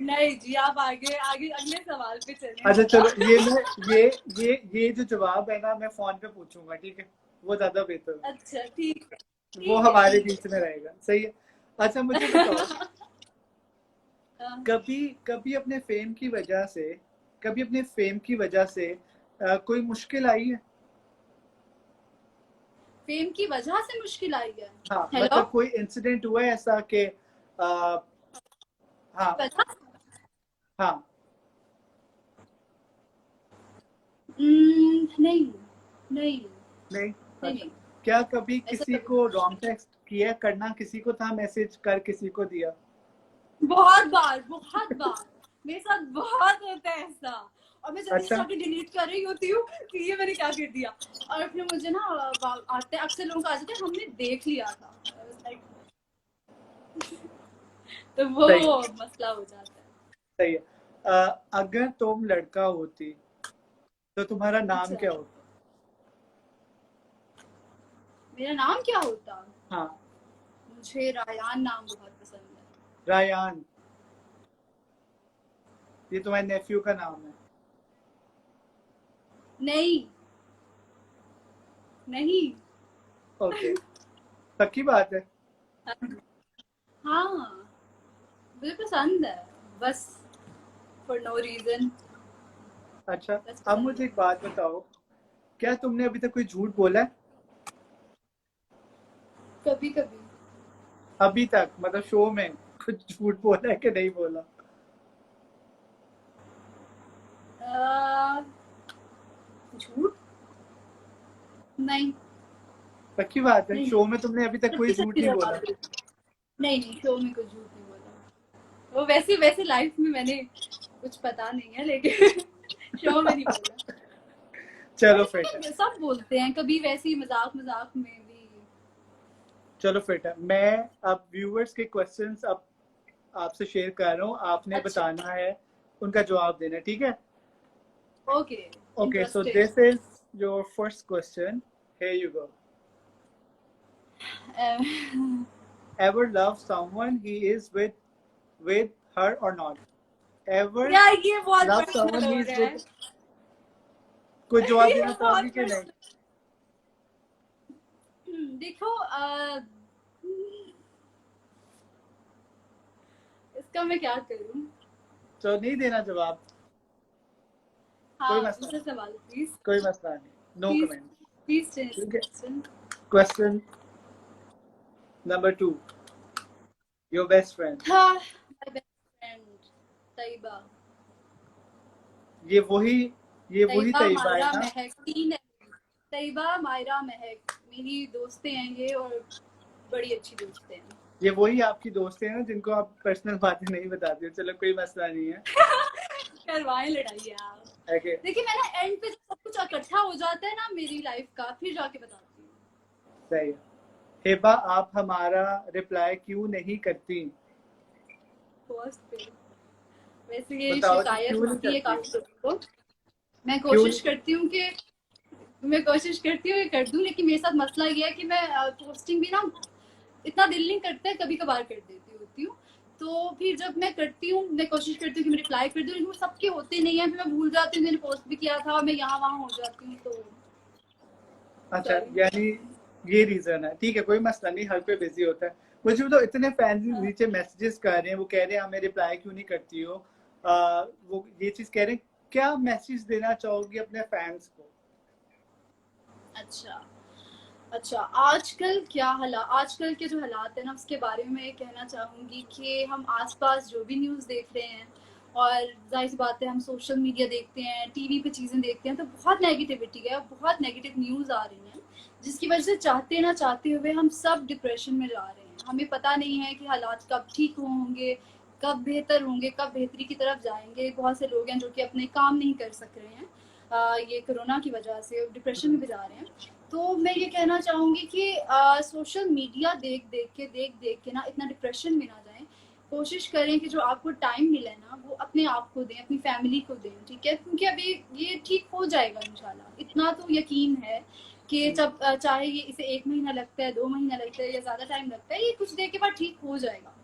नहीं जी, आप आगे आगे अगले सवाल पे चलें
अच्छा
जरा।
चलो, ये मैं ये जो जवाब है ना मैं फोन पे पूछूंगा, ठीक है? वो ज्यादा बेहतर है।
अच्छा ठीक है,
वो
ठीक है,
हमारे
ठीक
बीच में रहेगा, सही है। अच्छा मुझे बताओ,
है।
कभी कभी अपने फेम की वजह से, कभी अपने फेम की वजह से कोई मुश्किल आई है?
फेम की वजह से मुश्किल आई है?
हाँ
हेलो?
मतलब कोई इंसिडेंट हुआ है ऐसा कि हाँ
वजह?
हाँ।
नहीं नहीं
नहीं?
नहीं
अच्छा,
नहीं,
क्या कभी
ऐसा
किसी
कभी
को
नहीं।
रॉन्ग टेक्स्ट किया करना किसी को था, मैसेज कर किसी को दिया?
बहुत बार, बहुत बार। मेरे साथ बहुत होता है ऐसा। और मैं जल्दी से
अच्छा
जाके डिलीट कर रही होती हूँ कि ये मैंने क्या कर दिया। और फिर मुझे ना आते अक्सर लोगों को आ जाते हैं हमने देख लिया था। I was like, तो
सही
वो
है,
मसला हो जाता है।
सही है। अगर तुम लड़का होती तो तुम्हारा नाम
अच्छा,
क्या होता?
मेरा नाम क्या होता?
हाँ।
मुझे रायान नाम बहुत पसंद है।
रायान? ये तुम्हारे नेफ्यू का नाम है?
नहीं नहीं।
ओके, पक्की बात है?
हाँ, मुझे पसंद है, बस फॉर नो रीजन,
अच्छा,
बस
अब
पसंद
मुझे
है।
एक बात बताओ, क्या तुमने अभी तक कोई झूठ बोला है?
कभी कभी।
अभी तक मतलब शो में कुछ झूठ बोला है कि नहीं बोला?
झूठ? नहीं
पक्की बात है,
नहीं
शो में तुमने अभी तक कोई
सच्ची
झूठ
सच्ची
नहीं
जवाब
बोला?
दे। नहीं नहीं, शो में कुछ झूठ नहीं बोला। वो वैसे वैसे लाइफ में मैंने कुछ पता नहीं है, लेकिन शो में नहीं बोला।
चलो
बट
फिट है,
ये सब बोलते हैं कभी वैसे ही मजाक मजाक में भी।
चलो फिट है। मैं अब व्यूअर्स के क्वेश्चंस अब आपसे शेयर कर रहा हूँ, आपने
अच्छा,
बताना है, उनका जवाब देना है, ठीक है?
Okay,
okay, so
interesting.
This is your first question, here you go. Ever love someone he is with her or not? Ever
यार ये बहुत
love
पर्सनल
someone he
हो
is
रहा है।
with? कुछ जवाब
ये
देना
बहुत
चाहोगी कि नहीं?
पर्सनल। देखो इसका मैं क्या करूं?
तो नहीं देना जवाब? कोई
हाँ,
मसला
दूसरा
नहीं,
सवाल प्लीज।
कोई मसला नहीं, no
please
comment.
Please change
ठीक है,
question.
Question number 2, your best friend.
हाँ, माय बेस्ट फ्रेंड तैयबा।
ये वही ये वही
तैयबा
तैयबा है
मायरा
ना?
महक, तीन है। तैयबा मायरा महक मेरी दोस्तें हैं ये, और बड़ी अच्छी दोस्तें हैं।
ये वही आपकी दोस्त है ना जिनको आप पर्सनल बातें नहीं बताते हो? चलो कोई मसला नहीं है।
करवाएं लड़ाई यार।
ओके,
देखिए मैं ना एंड पे जब सब कुछ इकट्ठा हो जाता है ना मेरी लाइफ का, फिर जाके बताती हूँ।
सही है। हिबा आप हमारा रिप्लाई क्यों नहीं करती?
फर्स्ट पे वैसे ये
बताओ जी,
शिकायत
क्यों नहीं
होती है
करती?
काफी लोगों को। मैं
क्यों
कोशिश
नहीं?
करती हूँ कि मैं कोशिश करती हूँ कि कर दूं, लेकिन मेरे साथ मसला ये है कि मैं पोस्टिंग भी ना इतना दिल नहीं करता है, कभी कभार कर देती होती हूँ। तो फिर जब मैं करती हूँ, मैं कोशिश करती हूँ कि मैं रिप्लाई कर दूँ, लेकिन वो सबके होते नहीं है, फिर मैं भूल जाती हूँ मैंने पोस्ट भी किया था, मैं यहाँ वहाँ हो जाती हूँ, तो
अच्छा,
सॉरी।
यानी ये रीजन है, ठीक है, कोई मसला नहीं, हर कोई बिजी होता है। मुझे भी तो इतने फैंस नीचे मैसेजेस कर रहे हैं, वो कह रहे हैं हमें रिप्लाई क्यों नहीं करती हो? वो ये चीज कह रहे हैं, क्या मैसेज देना चाहोगी अपने फैंस को?
अच्छा अच्छा, आजकल आजकल के जो हालात है ना, उसके बारे में ये कहना चाहूंगी कि हम आसपास जो भी न्यूज़ देख रहे हैं, और जाहिर सी बात है हम सोशल मीडिया देखते हैं, टीवी पे चीज़ें देखते हैं, तो बहुत नेगेटिविटी है, बहुत नेगेटिव न्यूज़ आ रही हैं, जिसकी वजह से चाहते ना चाहते हुए हम सब डिप्रेशन में जा रहे हैं। हमें पता नहीं है कि हालात कब ठीक होंगे, कब बेहतर होंगे, कब बेहतरी की तरफ जाएंगे। बहुत से लोग हैं जो कि अपने काम नहीं कर सक रहे हैं, ये कोरोना की वजह से डिप्रेशन में भी जा रहे हैं। तो मैं ये कहना चाहूंगी कि सोशल मीडिया देख देख के ना इतना डिप्रेशन में ना जाएं। कोशिश करें कि जो आपको टाइम मिले ना, वो अपने आप को दें, अपनी फैमिली को दें, ठीक है? क्योंकि अभी ये ठीक हो जाएगा इंशाल्लाह, इतना तो यकीन है कि जब चाहे ये इसे 1 महीना लगता है, 2 महीना लगता है या ज्यादा टाइम लगता है, ये कुछ देर के बाद ठीक हो जाएगा।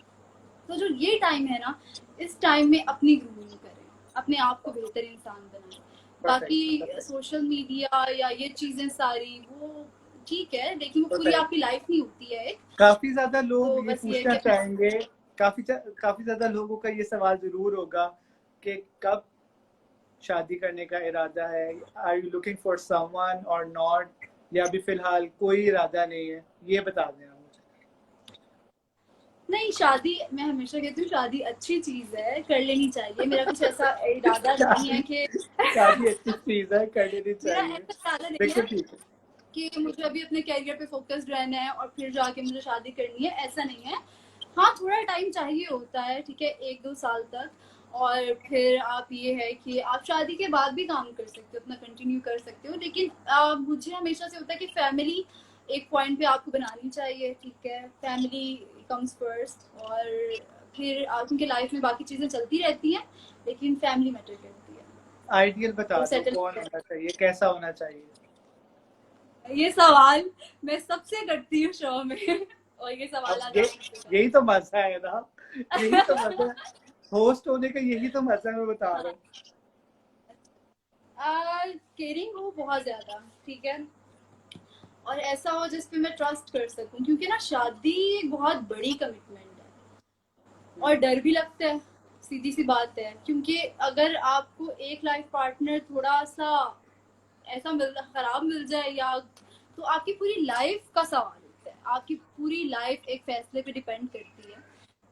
तो जो ये टाइम है ना, इस टाइम में अपनी ग्रूमिंग करें, अपने आप को बेहतर इंसान बनाएं। बाकी सोशल मीडिया या ये चीजें सारी वो ठीक है, लेकिन वो पूरी आपकी लाइफ नहीं होती है एक।
काफी ज्यादा लोग
तो
ये
बस ये
पूछना
कि
चाहेंगे, काफी ज्यादा लोगों का ये सवाल जरूर होगा कि कब शादी करने का इरादा है, are you looking for someone और नॉट, या अभी फिलहाल कोई इरादा नहीं है, ये बता दें मुझे।
नहीं, शादी मैं हमेशा कहती हूँ शादी अच्छी चीज है, कर लेनी चाहिए। मेरा कुछ ऐसा इरादा नहीं है
शादी
कि
शादी अच्छी चीज है, कर लेनी
मेरा
चाहिए।
ऐसा इरादा नहीं
बिल्कुल
है
ठीक है।
कि मुझे अभी अपने कैरियर पे फोकस्ड रहना है और फिर जाके मुझे शादी करनी है, ऐसा नहीं है। हाँ, थोड़ा टाइम चाहिए होता है, ठीक है, 1-2 साल तक। और फिर आप ये है कि आप शादी के बाद भी काम कर सकते हो, अपना कंटिन्यू कर सकते हो, लेकिन मुझे हमेशा से होता है कि फैमिली एक पॉइंट पे आपको बनानी चाहिए, ठीक है? फैमिली कम्स फर्स्ट, और फिर आपकी लाइफ में बाकी चीजें चलती रहती हैं, लेकिन फैमिली मैटर करती है।
आइडियल बता
तो
दो,
सेटल
कौन होना चाहिए, कैसा होना चाहिए?
ये सवाल मैं सबसे करती हूँ शो में और ये सवाल
अब
आज
ये
आपसे
यही तो मजा है ना, यही तो मजा है होस्ट होने का, यही तो मजा है, मैं बता रहा हूँ।
केयरिंग हो बहुत ज्यादा, ठीक है, और ऐसा हो जिसपे मैं ट्रस्ट कर सकूं, क्योंकि ना शादी एक बहुत बड़ी कमिटमेंट है और डर भी लगता है, सीधी सी बात है। क्योंकि अगर आपको एक लाइफ पार्टनर थोड़ा सा ऐसा खराब मिल जाए, या तो आपकी पूरी लाइफ का सवाल होता है, आपकी पूरी लाइफ एक फैसले पे डिपेंड करती है।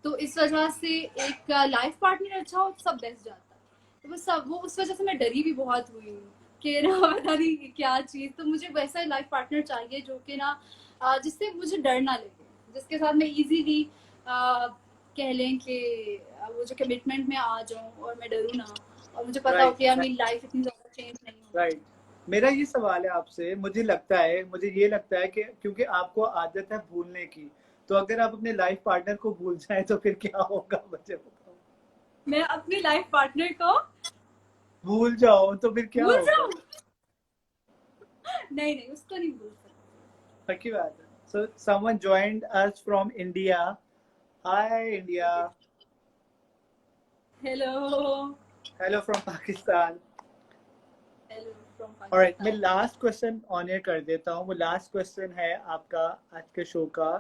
तो इस वजह से एक लाइफ पार्टनर अच्छा हो तो सब बेस्ट जाता है। तो वो उस वजह से मैं डरी भी बहुत हुई हूँ कि ना पता नहीं क्या चीज। तो मुझे वैसा लाइफ पार्टनर चाहिए जो कि ना जिससे मुझे डर ना लगे, जिसके साथ मैं इजीली कह लें कि वो जो कमिटमेंट में आ जाऊं और मैं डरूं ना, और मुझे पता हो कि यार मेरी लाइफ इतनी ज्यादा चेंज नहीं होगी।
राइट। मेरा ये सवाल है आपसे, मुझे ये लगता है कि क्योंकि आपको आदत है भूलने की, तो अगर आप अपने लाइफ पार्टनर को भूल जाए तो फिर क्या होगा, मुझे बताओ।
मैं अपने लाइफ पार्टनर को
भूल जाओ तो फिर क्या
भूल
होगा?
जाऊं? नहीं नहीं, उसको नहीं भूल सकती।
पक्की बात है। So someone joined us from India. Hi India.
Hello.
Hello from Pakistan.
Hello from
alright, मैं
Pakistan.
Last question on air कर देता हूँ। वो लास्ट क्वेश्चन है आपका आज के शो का।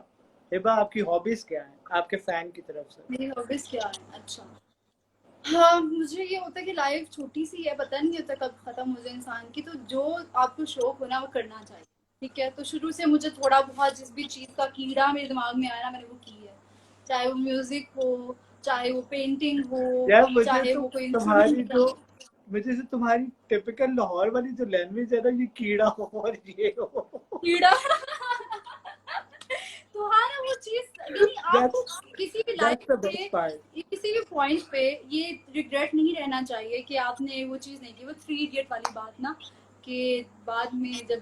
हिबा, आपकी हॉबीज क्या है आपके फैन की तरफ से?
मेरी हॉबीज क्या है? अच्छा, हाँ, मुझे ये होता है कि लाइफ छोटी सी है, पता नहीं होता कब खत्म हो जाए इंसान की। तो जो आपको शौक हो ना, वो करना चाहिए, ठीक है? तो शुरू से मुझे थोड़ा बहुत जिस भी चीज का कीड़ा मेरे दिमाग में आया ना, मैंने वो की है। चाहे वो म्यूजिक हो, चाहे वो पेंटिंग हो,
यार
चाहे वो कोई इंस्ट्रूमेंट बजाना।
मुझे से तुम्हारी टिपिकल लाहौर वाली जो लैंग्वेज है ना, ये कीड़ा हो और ये हो।
कीड़ा तो हाँ ना, वो चीज यानी आपको
That's
किसी भी
that's
लाइफ
the
पे,
best part.
किसी भी पॉइंट पे ये रिग्रेट नहीं रहना चाहिए कि आपने वो चीज नहीं की। वो 3 इडियट वाली बात ना, कि बाद में जब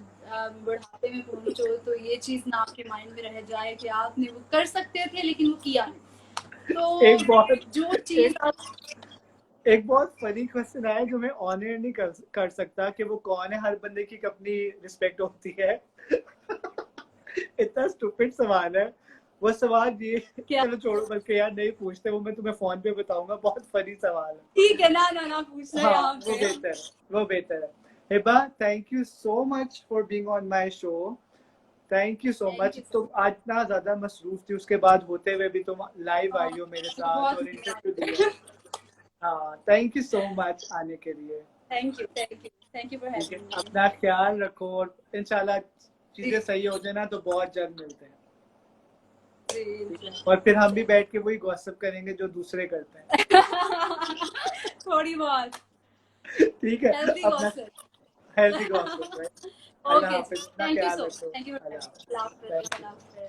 बुढ़ापे में पहुंचो तो ये चीज ना आपके माइंड में रह जाए कि आपने वो कर सकते थे लेकिन वो किया नहीं।
एक बहुत
तो जो चीज
एक
आप
एक बहुत फनी क्वेश्चन है जो मैं ऑन एयर नहीं कर सकता कि वो कौन है। हर बंदे की एक अपनी रिस्पेक्ट होती है। इतना स्टूपिड सवाल है वो। सवाल ये,
क्या,
चलो छोड़ो, बल्कि यार नहीं पूछते, वो मैं तुम्हें फोन पे बताऊंगा। बहुत फनी सवाल है।
ठीक है ना, ना ना पूछना
हाँ,
यहाँ
वो
पे।
बेहतर है, वो बेहतर है। Hiba, thank you so much for being on my show. Thank you so
thank
much.
You so
तुम आज इतना ज्यादा मसरूफ थी, उसके बाद होते हुए भी तुम लाइव आई हो मेरे
मच।
साथ
बहुत
और इंटरव्यू दिया। हाँ, थैंक यू सो मच आने के लिए।
Thank you, thank you. Thank you for
ठीक है,
हैविंग मी।
अपना ख्याल रखो और इंशाल्लाह चीजें सही हो जाए ना तो बहुत जल्द मिलते हैं। और फिर हम भी बैठ के वही गॉसिप करेंगे जो दूसरे करते हैं।
थोड़ी बहुत
ठीक है,
हेल्दी
अपना
गॉसिप।
Healthy gossip. अल्लाह
ओके,
हाफिज, अपना
थैंक यू
ख्याल
सो
रखो।
थैंक यू
अल्लाह
फॉर
हाफिज।
हैविंग मी।